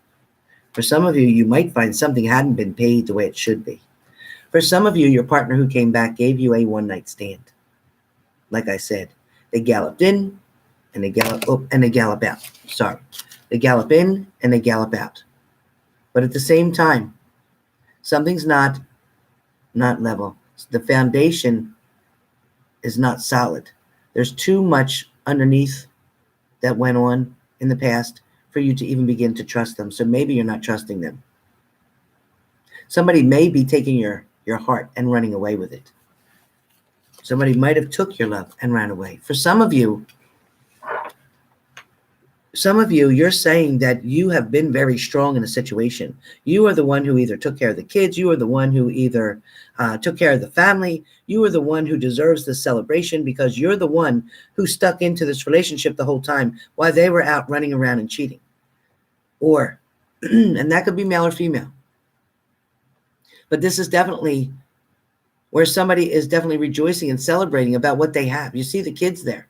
For some of you, you might find something hadn't been paid the way it should be. For some of you, your partner who came back gave you a one-night stand. Like I said, they galloped in and they gallop out. Sorry. They gallop in and they gallop out. But at the same time, something's not level. The foundation is not solid. There's too much underneath that went on in the past for you to even begin to trust them. So maybe you're not trusting them. Somebody may be taking your heart and running away with it. Somebody might have took your love and ran away. For some of you, you're saying that you have been very strong in a situation. You are the one who either took care of the kids. You are the one who either took care of the family. You are the one who deserves the celebration because you're the one who stuck into this relationship the whole time while they were out running around and cheating. Or, and that could be male or female. But this is definitely where somebody is definitely rejoicing and celebrating about what they have. You see the kids there.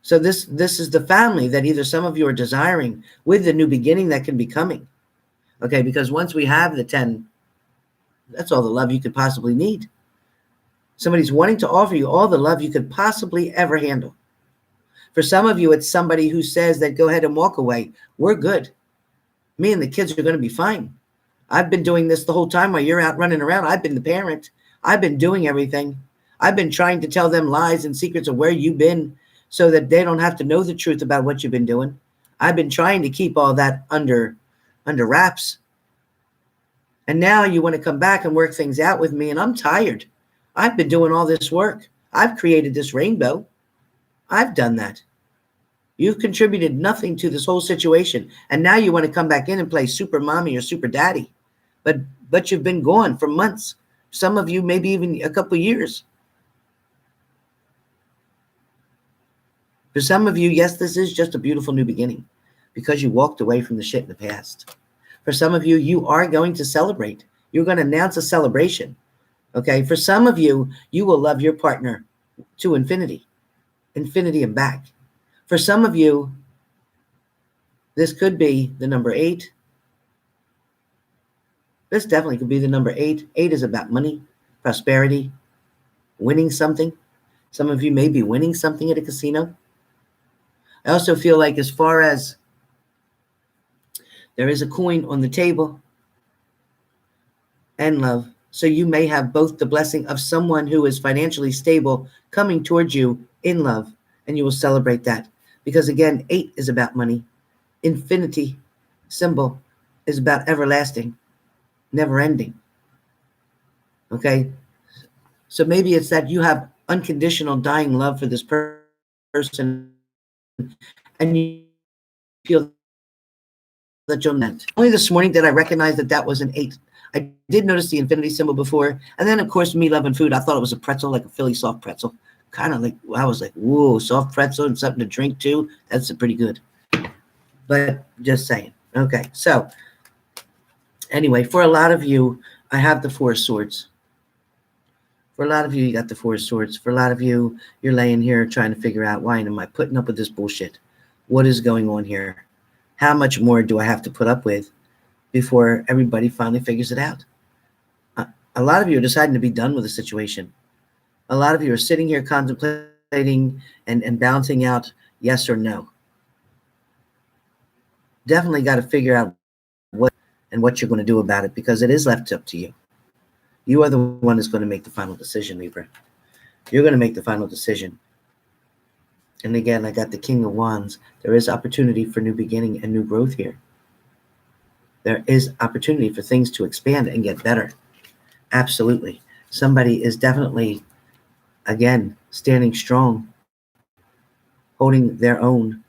So this is the family that either some of you are desiring with the new beginning that can be coming. Okay, because once we have the 10, that's all the love you could possibly need. Somebody's wanting to offer you all the love you could possibly ever handle. For some of you, it's somebody who says that go ahead and walk away. We're good. Me and the kids are going to be fine. I've been doing this the whole time while you're out running around. I've been the parent. I've been doing everything. I've been trying to tell them lies and secrets of where you've been so that they don't have to know the truth about what you've been doing. I've been trying to keep all that under wraps. And now you want to come back and work things out with me, and I'm tired. I've been doing all this work. I've created this rainbow. I've done that. You've contributed nothing to this whole situation. And now you want to come back in and play super mommy or super daddy. But you've been gone for months. Some of you, maybe even a couple of years. For some of you, yes, this is just a beautiful new beginning because you walked away from the shit in the past. For some of you, you are going to celebrate. You're going to announce a celebration. Okay. For some of you, you will love your partner to infinity and back. For some of you, this could be the number 8. This definitely could be the number 8. 8 is about money, prosperity, winning something. Some of you may be winning something at a casino. I also feel like as far as there is a coin on the table and love. So you may have both the blessing of someone who is financially stable coming towards you in love, and you will celebrate that. Because again, 8 is about money. Infinity symbol is about everlasting, never ending. Okay. So maybe it's that you have unconditional dying love for this person and you feel that you're meant. Only this morning did I recognize that that was an 8. I did notice the infinity symbol before. And then, of course, me loving food, I thought it was a pretzel, like a Philly soft pretzel. Kind of like, I was like, whoa, soft pretzel and something to drink too. That's pretty good. But just saying. Okay, so anyway, for a lot of you, I have the 4 swords. For a lot of you, you got the 4 swords. For a lot of you, you're laying here trying to figure out, why am I putting up with this bullshit? What is going on here? How much more do I have to put up with before everybody finally figures it out? A lot of you are deciding to be done with the situation. A lot of you are sitting here contemplating and balancing out yes or no. Definitely got to figure out what you're going to do about it, because it is left up to you. You are the one that's going to make the final decision, Libra. You're going to make the final decision. And again, I got the King of Wands. There is opportunity for new beginning and new growth here. There is opportunity for things to expand and get better. Absolutely. Somebody is definitely, again, standing strong, holding their own,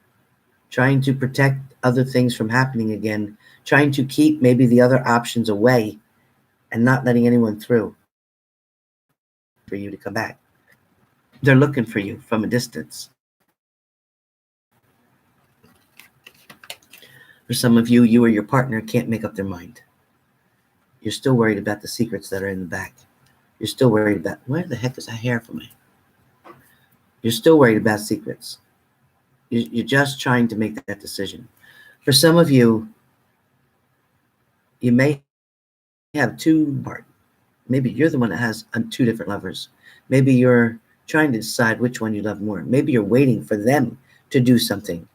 trying to protect other things from happening again, trying to keep maybe the other options away and not letting anyone through for you to come back. They're looking for you from a distance. For some of you, you or your partner can't make up their mind. You're still worried about the secrets that are in the back. You're still worried about, where the heck is that hair for me? You're still worried about secrets. You're just trying to make that decision. For some of you, you may have 2 partners. Maybe you're the one that has 2 different lovers. Maybe you're trying to decide which one you love more. Maybe you're waiting for them to do something.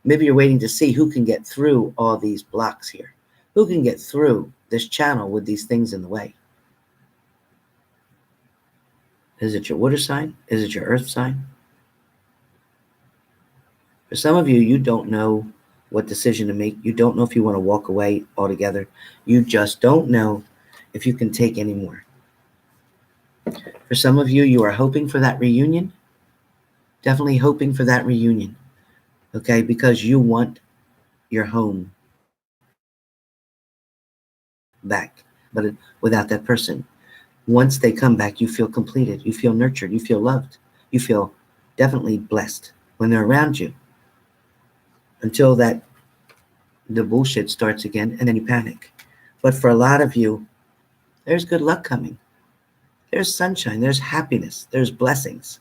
Maybe you're waiting to see who can get through all these blocks here. Who can get through this channel with these things in the way? Is it your water sign? Is it your earth sign? For some of you, you don't know what decision to make. You don't know if you want to walk away altogether. You just don't know if you can take any more. For some of you, you are hoping for that reunion. Definitely hoping for that reunion. Okay, because you want your home back, but without that person. Once they come back, you feel completed. You feel nurtured. You feel loved. You feel definitely blessed when they're around you. Until the bullshit starts again, and then you panic. But for a lot of you, there's good luck coming. There's sunshine. There's happiness. There's blessings.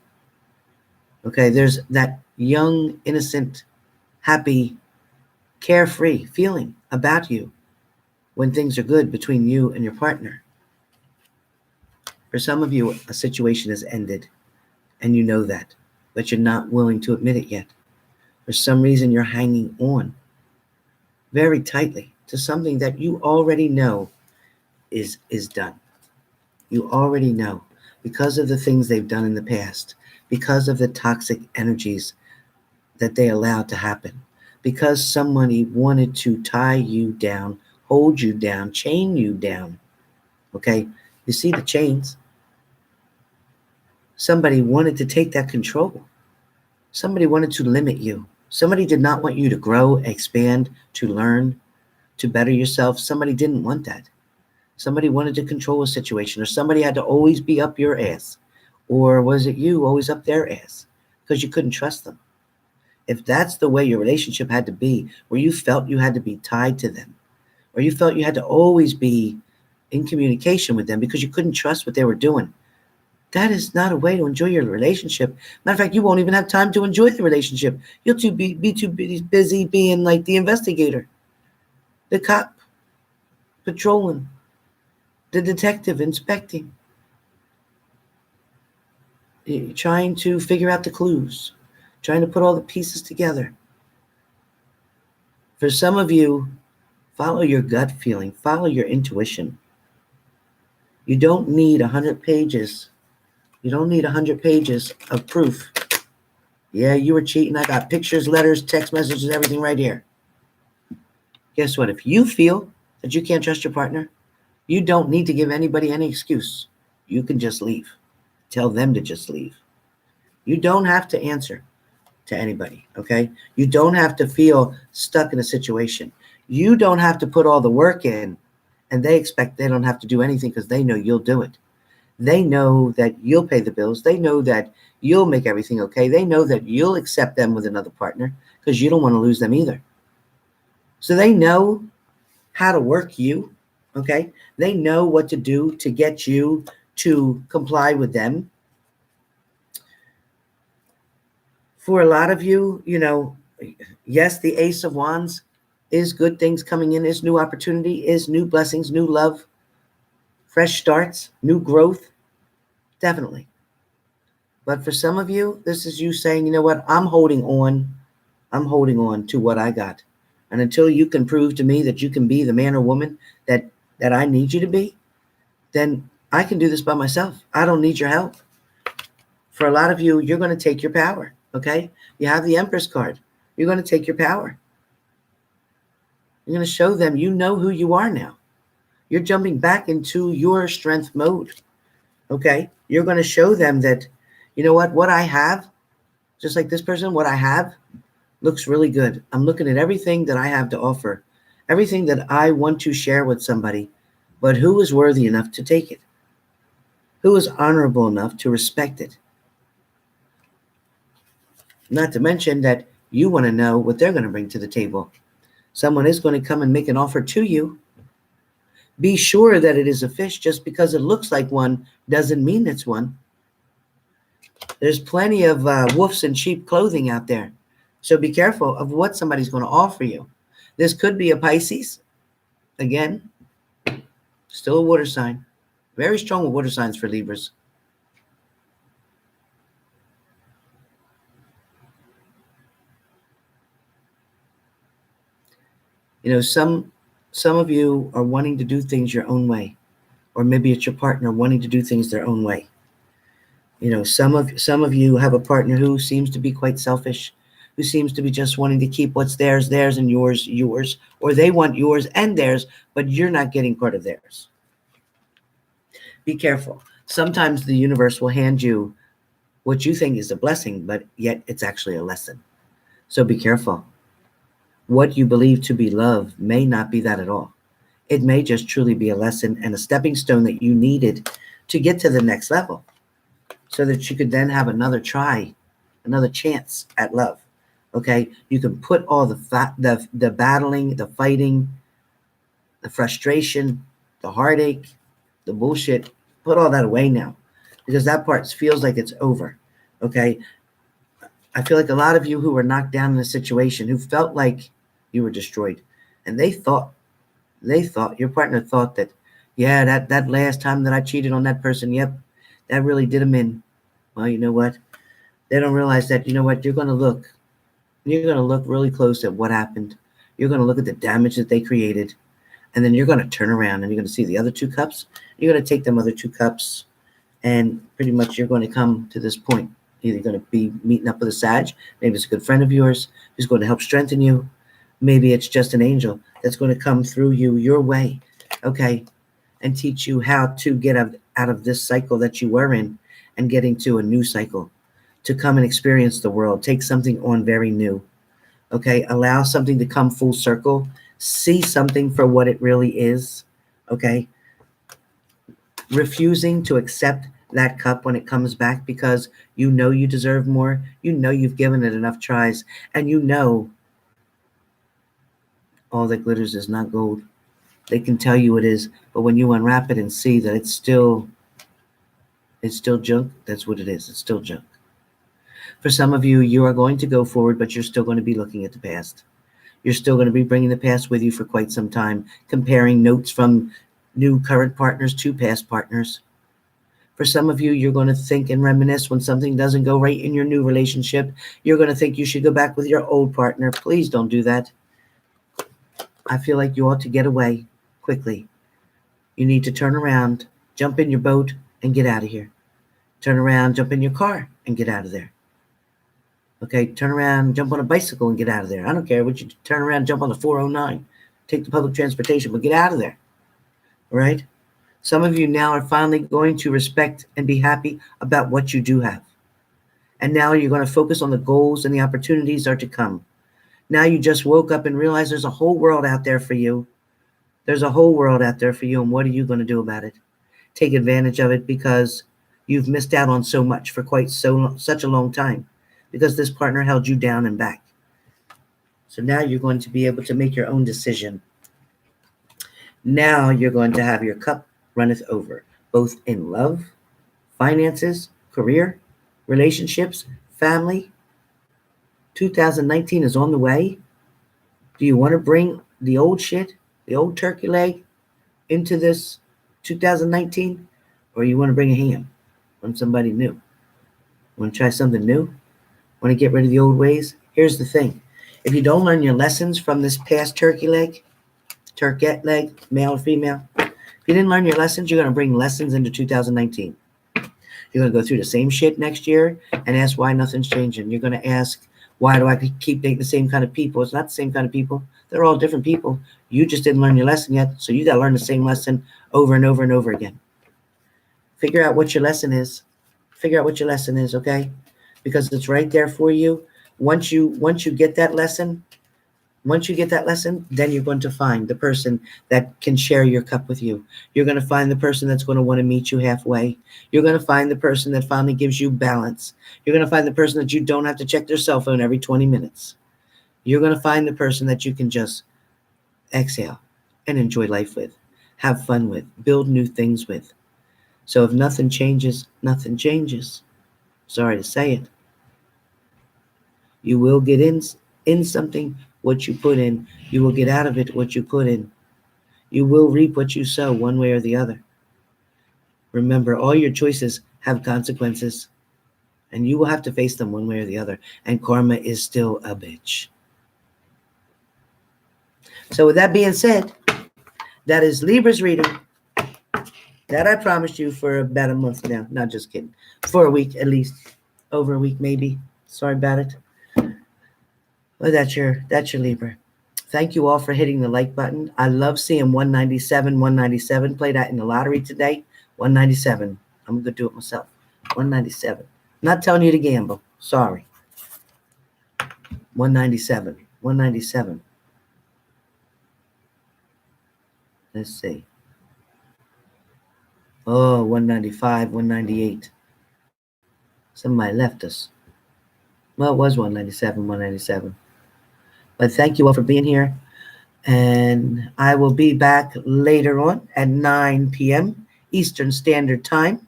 Okay, there's that young, innocent, happy, carefree feeling about you when things are good between you and your partner. For some of you, a situation has ended, and you know that, but you're not willing to admit it yet. For some reason, you're hanging on very tightly to something that you already know is done. You already know, because of the things they've done in the past, because of the toxic energies that they allowed to happen, because somebody wanted to tie you down, hold you down, chain you down. Okay? You see the chains? Somebody wanted to take that control. Somebody wanted to limit you. Somebody did not want you to grow, expand, to learn, to better yourself. Somebody didn't want that. Somebody wanted to control a situation, or somebody had to always be up your ass. Or was it you always up their ass because you couldn't trust them? If that's the way your relationship had to be, where you felt you had to be tied to them, or you felt you had to always be in communication with them because you couldn't trust what they were doing, that is not a way to enjoy your relationship. Matter of fact, you won't even have time to enjoy the relationship. You'll be too busy being like the investigator, the cop, patrolling, the detective inspecting, trying to figure out the clues, trying to put all the pieces together. For some of you, follow your gut feeling, follow your intuition. You don't need 100 pages. You don't need 100 pages of proof. Yeah, you were cheating. I got pictures, letters, text messages, everything right here. Guess what? If you feel that you can't trust your partner, you don't need to give anybody any excuse. You can just leave. Tell them to just leave. You don't have to answer to anybody, okay? You don't have to feel stuck in a situation. You don't have to put all the work in, and they expect they don't have to do anything because they know you'll do it. They know that you'll pay the bills. They know that you'll make everything okay. They know that you'll accept them with another partner because you don't want to lose them either. So they know how to work you, okay? They know what to do to get you to comply with them. For a lot of you, yes, the Ace of Wands is good things coming in, is new opportunity, is new blessings, new love, fresh starts, new growth, definitely. But for some of you, this is you saying, you know what, I'm holding on to what I got. And until you can prove to me that you can be the man or woman that I need you to be, then I can do this by myself. I don't need your help. For a lot of you, you're going to take your power, okay? You have the Empress card. You're going to take your power. You're going to show them you know who you are now. You're jumping back into your strength mode, okay? You're going to show them that, you know what I have, just like this person, what I have looks really good. I'm looking at everything that I have to offer, everything that I want to share with somebody, but who is worthy enough to take it? Who is honorable enough to respect it? Not to mention that you want to know what they're going to bring to the table. Someone is going to come and make an offer to you. Be sure that it is a fish. Just because it looks like one doesn't mean it's one. There's plenty of wolves in sheep clothing out there. So be careful of what somebody's going to offer you. This could be a Pisces. Again, still a water sign. Very strong with water signs for Libras. Some of you are wanting to do things your own way, or maybe it's your partner wanting to do things their own way. Some of you have a partner who seems to be quite selfish, who seems to be just wanting to keep what's theirs, and yours, or they want yours and theirs, but you're not getting part of theirs. Be careful. Sometimes the universe will hand you what you think is a blessing, but yet it's actually a lesson. So be careful. What you believe to be love may not be that at all. It may just truly be a lesson and a stepping stone that you needed to get to the next level so that you could then have another try, another chance at love. Okay? You can put all the battling, the fighting, the frustration, the heartache, the bullshit, put all that away now because that part feels like it's over. Okay? I feel like a lot of you who were knocked down in a situation, who felt like you were destroyed, and they thought, your partner thought that, yeah, that last time that I cheated on that person, yep, that really did them in. Well, you know what? They don't realize that, you know what, you're going to look really close at what happened. You're going to look at the damage that they created, and then you're going to turn around and you're going to see the other two cups. You're going to take them other two cups, and pretty much you're going to come to this point. Either going to be meeting up with a Sag, maybe it's a good friend of yours who's going to help strengthen you, Maybe it's just an angel that's going to come through you your way, okay, and teach you how to get out of this cycle that you were in and get into a new cycle, to come and experience the world, take something on very new, okay? Allow something to come full circle, see something for what it really is, okay? Refusing to accept that cup when it comes back because you know you deserve more, you know you've given it enough tries, and you know all that glitters is not gold. They can tell you it is, but when you unwrap it and see that it's still junk, that's what it is. It's still junk. For some of you, you are going to go forward, but you're still going to be looking at the past. You're still going to be bringing the past with you for quite some time, comparing notes from new current partners to past partners. For some of you, you're going to think and reminisce when something doesn't go right in your new relationship. You're going to think you should go back with your old partner. Please don't do that. I feel like you ought to get away quickly. You need to turn around, jump in your boat, and get out of here. Turn around, jump in your car, and get out of there. Okay, turn around, jump on a bicycle, and get out of there. I don't care what you turn around, jump on the 409. Take the public transportation, but get out of there. All right? Some of you now are finally going to respect and be happy about what you do have. And now you're going to focus on the goals and the opportunities are to come. Now you just woke up and realized there's a whole world out there for you. There's a whole world out there for you, and what are you going to do about it? Take advantage of it, because you've missed out on so much for such a long time, because this partner held you down and back. So now you're going to be able to make your own decision. Now you're going to have your cup runneth over, both in love, finances, career, relationships, family. 2019 is on the way. Do you want to bring the old shit, the old turkey leg, into this 2019? Or you want to bring a ham from somebody new? Want to try something new? Want to get rid of the old ways? Here's the thing. If you don't learn your lessons from this past turkey leg, turkette leg, male or female, if you didn't learn your lessons, you're going to bring lessons into 2019. You're going to go through the same shit next year and ask why nothing's changing. You're going to ask, why do I keep dating the same kind of people? It's not the same kind of people. They're all different people. You just didn't learn your lesson yet, so you got to learn the same lesson over and over and over again. Figure out what your lesson is. Figure out what your lesson is, okay? Because it's right there for you. Once you get that lesson, then you're going to find the person that can share your cup with you. You're going to find the person that's going to want to meet you halfway. You're going to find the person that finally gives you balance. You're going to find the person that you don't have to check their cell phone every 20 minutes. You're going to find the person that you can just exhale and enjoy life with, have fun with, build new things with. So if nothing changes, nothing changes. Sorry to say it. You will get in something what you put in. You will get out of it what you put in. You will reap what you sow, one way or the other. Remember, all your choices have consequences, and you will have to face them one way or the other. And karma is still a bitch. So with that being said, that is Libra's reading that I promised you for about a month now. Not just kidding. For a week at least. Over a week maybe. Sorry about it. Well, that's your Libra. Thank you all for hitting the like button. I love seeing 197. Play that in the lottery today. 197. I'm going to do it myself. 197. Not telling you to gamble. Sorry. 197. 197. Let's see. Oh, 195, 198. Somebody left us. Well, it was 197, 197. But thank you all for being here. And I will be back later on at 9 p.m. Eastern Standard Time.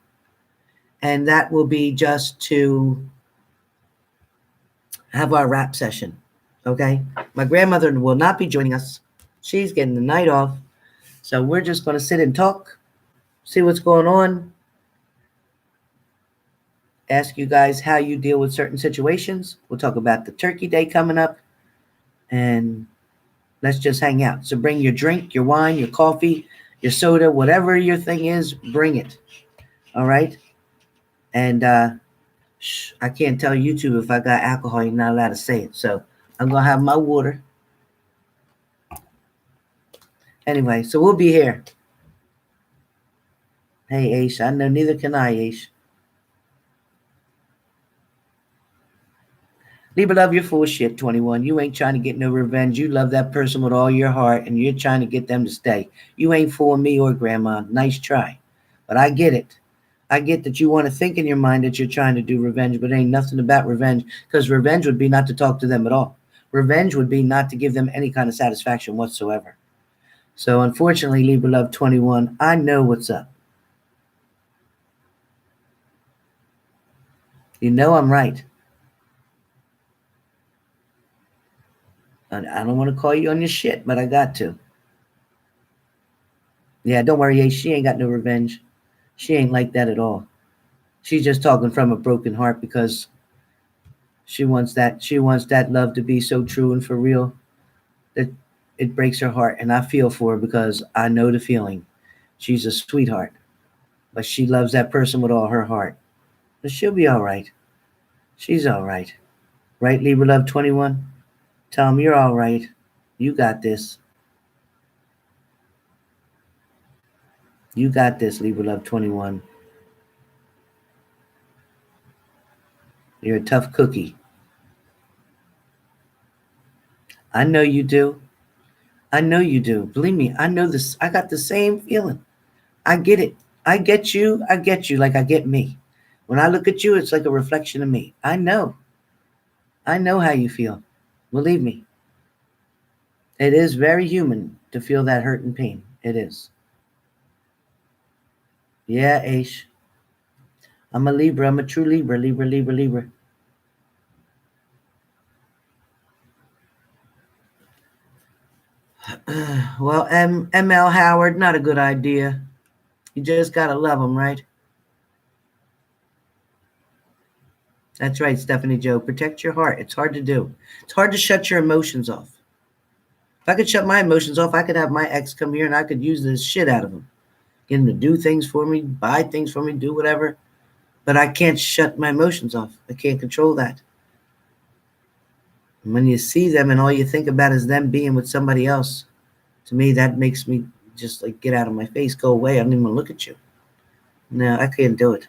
And that will be just to have our wrap session. Okay? My grandmother will not be joining us. She's getting the night off. So we're just going to sit and talk, see what's going on, ask you guys how you deal with certain situations. We'll talk about the Turkey Day coming up. And let's just hang out. So bring your drink, your wine, your coffee, your soda, whatever your thing is, bring it. All right? And I can't tell YouTube if I got alcohol. You're not allowed to say it. So I'm going to have my water. Anyway, so we'll be here. Hey, Aish, I know neither can I, Aish. Libra love, you're full of shit, 21. You ain't trying to get no revenge. You love that person with all your heart, and you're trying to get them to stay. You ain't fooling me or Grandma. Nice try. But I get it. I get that you want to think in your mind that you're trying to do revenge, but it ain't nothing about revenge, because revenge would be not to talk to them at all. Revenge would be not to give them any kind of satisfaction whatsoever. So unfortunately, Libra love 21, I know what's up. You know I'm right. I don't want to call you on your shit, but I got to. Yeah, don't worry, she ain't got no revenge. She ain't like that at all. She's just talking from a broken heart because she wants that love to be so true and for real that it breaks her heart. And I feel for her because I know the feeling. She's a sweetheart, but she loves that person with all her heart. But she'll be all right. She's all right. Right, Libra love 21? Tell him you're all right. You got this. You got this, Libra love 21. You're a tough cookie. I know you do. I know you do. Believe me, I know this. I got the same feeling. I get it. I get you. I get you like I get me. When I look at you, it's like a reflection of me. I know. I know how you feel. Believe me. It is very human to feel that hurt and pain. It is. Yeah, Aish. I'm a Libra. I'm a true Libra. Libra, Libra, Libra. Well, ML Howard, not a good idea. You just gotta love them, right? That's right, Stephanie Joe. Protect your heart. It's hard to do. It's hard to shut your emotions off. If I could shut my emotions off, I could have my ex come here and I could use the shit out of him. Get him to do things for me, buy things for me, do whatever. But I can't shut my emotions off. I can't control that. And when you see them and all you think about is them being with somebody else, to me, that makes me just like get out of my face, go away. I don't even want to look at you. No, I can't do it.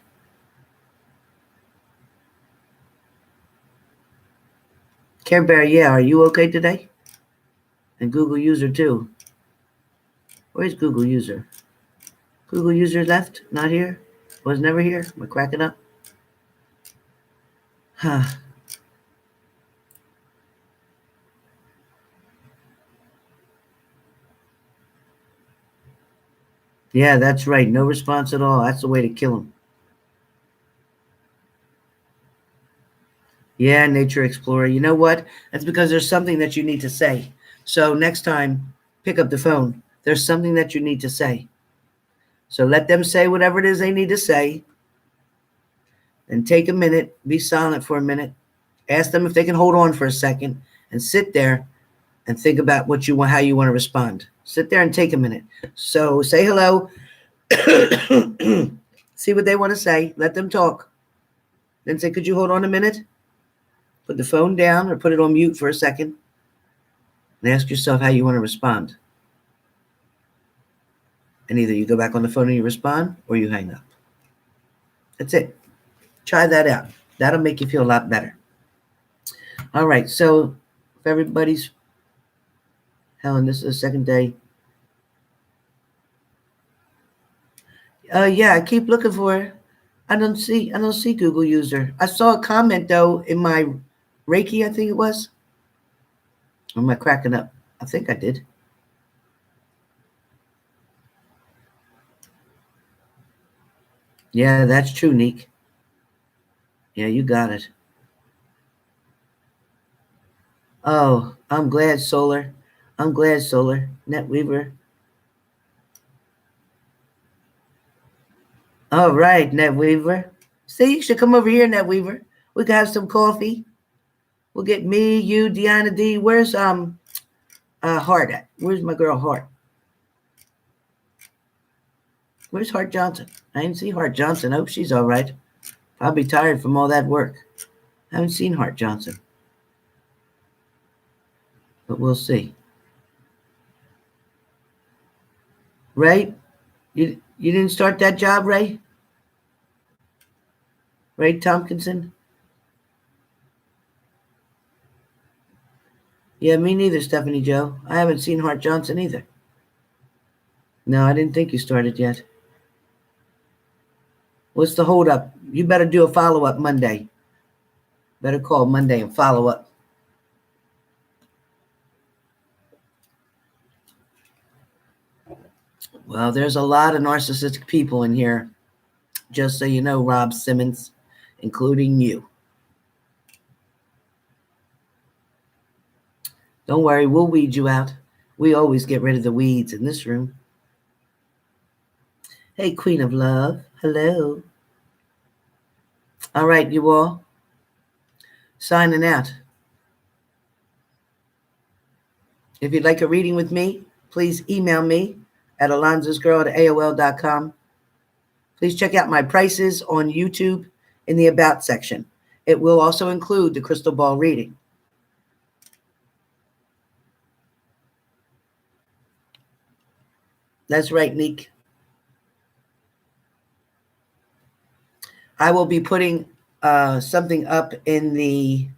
Care Bear, yeah, are you okay today? And Google user too. Where's Google user? Google user left? Not here? Was never here? Am I cracking up? Huh. Yeah, that's right. No response at all. That's the way to kill him. Yeah, Nature Explorer. You know what? That's because there's something that you need to say. So next time, pick up the phone. There's something that you need to say. So let them say whatever it is they need to say. And take a minute. Be silent for a minute. Ask them if they can hold on for a second and sit there and think about what you want, how you want to respond. Sit there and take a minute. So say hello. See what they want to say. Let them talk. Then say, could you hold on a minute? Put the phone down or put it on mute for a second. And ask yourself how you want to respond. And either you go back on the phone and you respond or you hang up. That's it. Try that out. That'll make you feel a lot better. All right. So if everybody's, Helen, this is the second day. Yeah, I keep looking for it. I don't see Google user. I saw a comment though in my Reiki, I think it was. Or am I cracking up? I think I did. Yeah, that's true, Neek. Yeah, you got it. Oh, I'm glad, Solar. I'm glad, Solar. NetWeaver. All right, NetWeaver. See, you should come over here, NetWeaver. We can have some coffee. We'll get me, you, Deanna D. Where's Hart at? Where's my girl Hart? Where's Hart Johnson? I didn't see Hart Johnson. I hope she's all right. Probably tired from all that work. I haven't seen Hart Johnson. But we'll see. Ray, you didn't start that job, Ray? Ray Tompkinson? Yeah, me neither, Stephanie Joe. I haven't seen Hart Johnson either. No, I didn't think you started yet. What's the holdup? You better do a follow-up Monday. Better call Monday and follow up. Well, there's a lot of narcissistic people in here. Just so you know, Rob Simmons, including you. Don't worry, we'll weed you out. We always get rid of the weeds in this room. Hey, Queen of Love. Hello. All right, you all. Signing out. If you'd like a reading with me, please email me at alonzasgirl@aol.com. Please check out my prices on YouTube in the About section. It will also include the crystal ball reading. That's right, Neek. I will be putting something up in the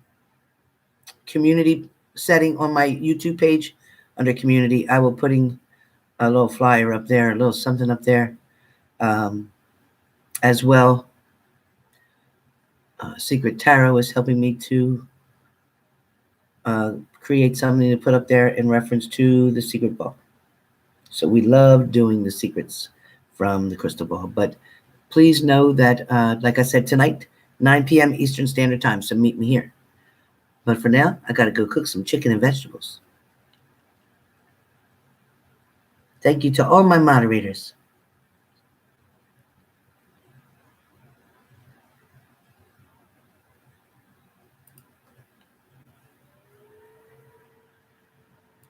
community setting on my YouTube page under community. I will putting a little flyer up there, a little something up there as well. Secret Tarot is helping me to create something to put up there in reference to the secret ball. So we love doing the secrets from the crystal ball. But please know that, like I said, tonight, 9 p.m. Eastern Standard Time. So meet me here. But for now, I got to go cook some chicken and vegetables. Thank you to all my moderators.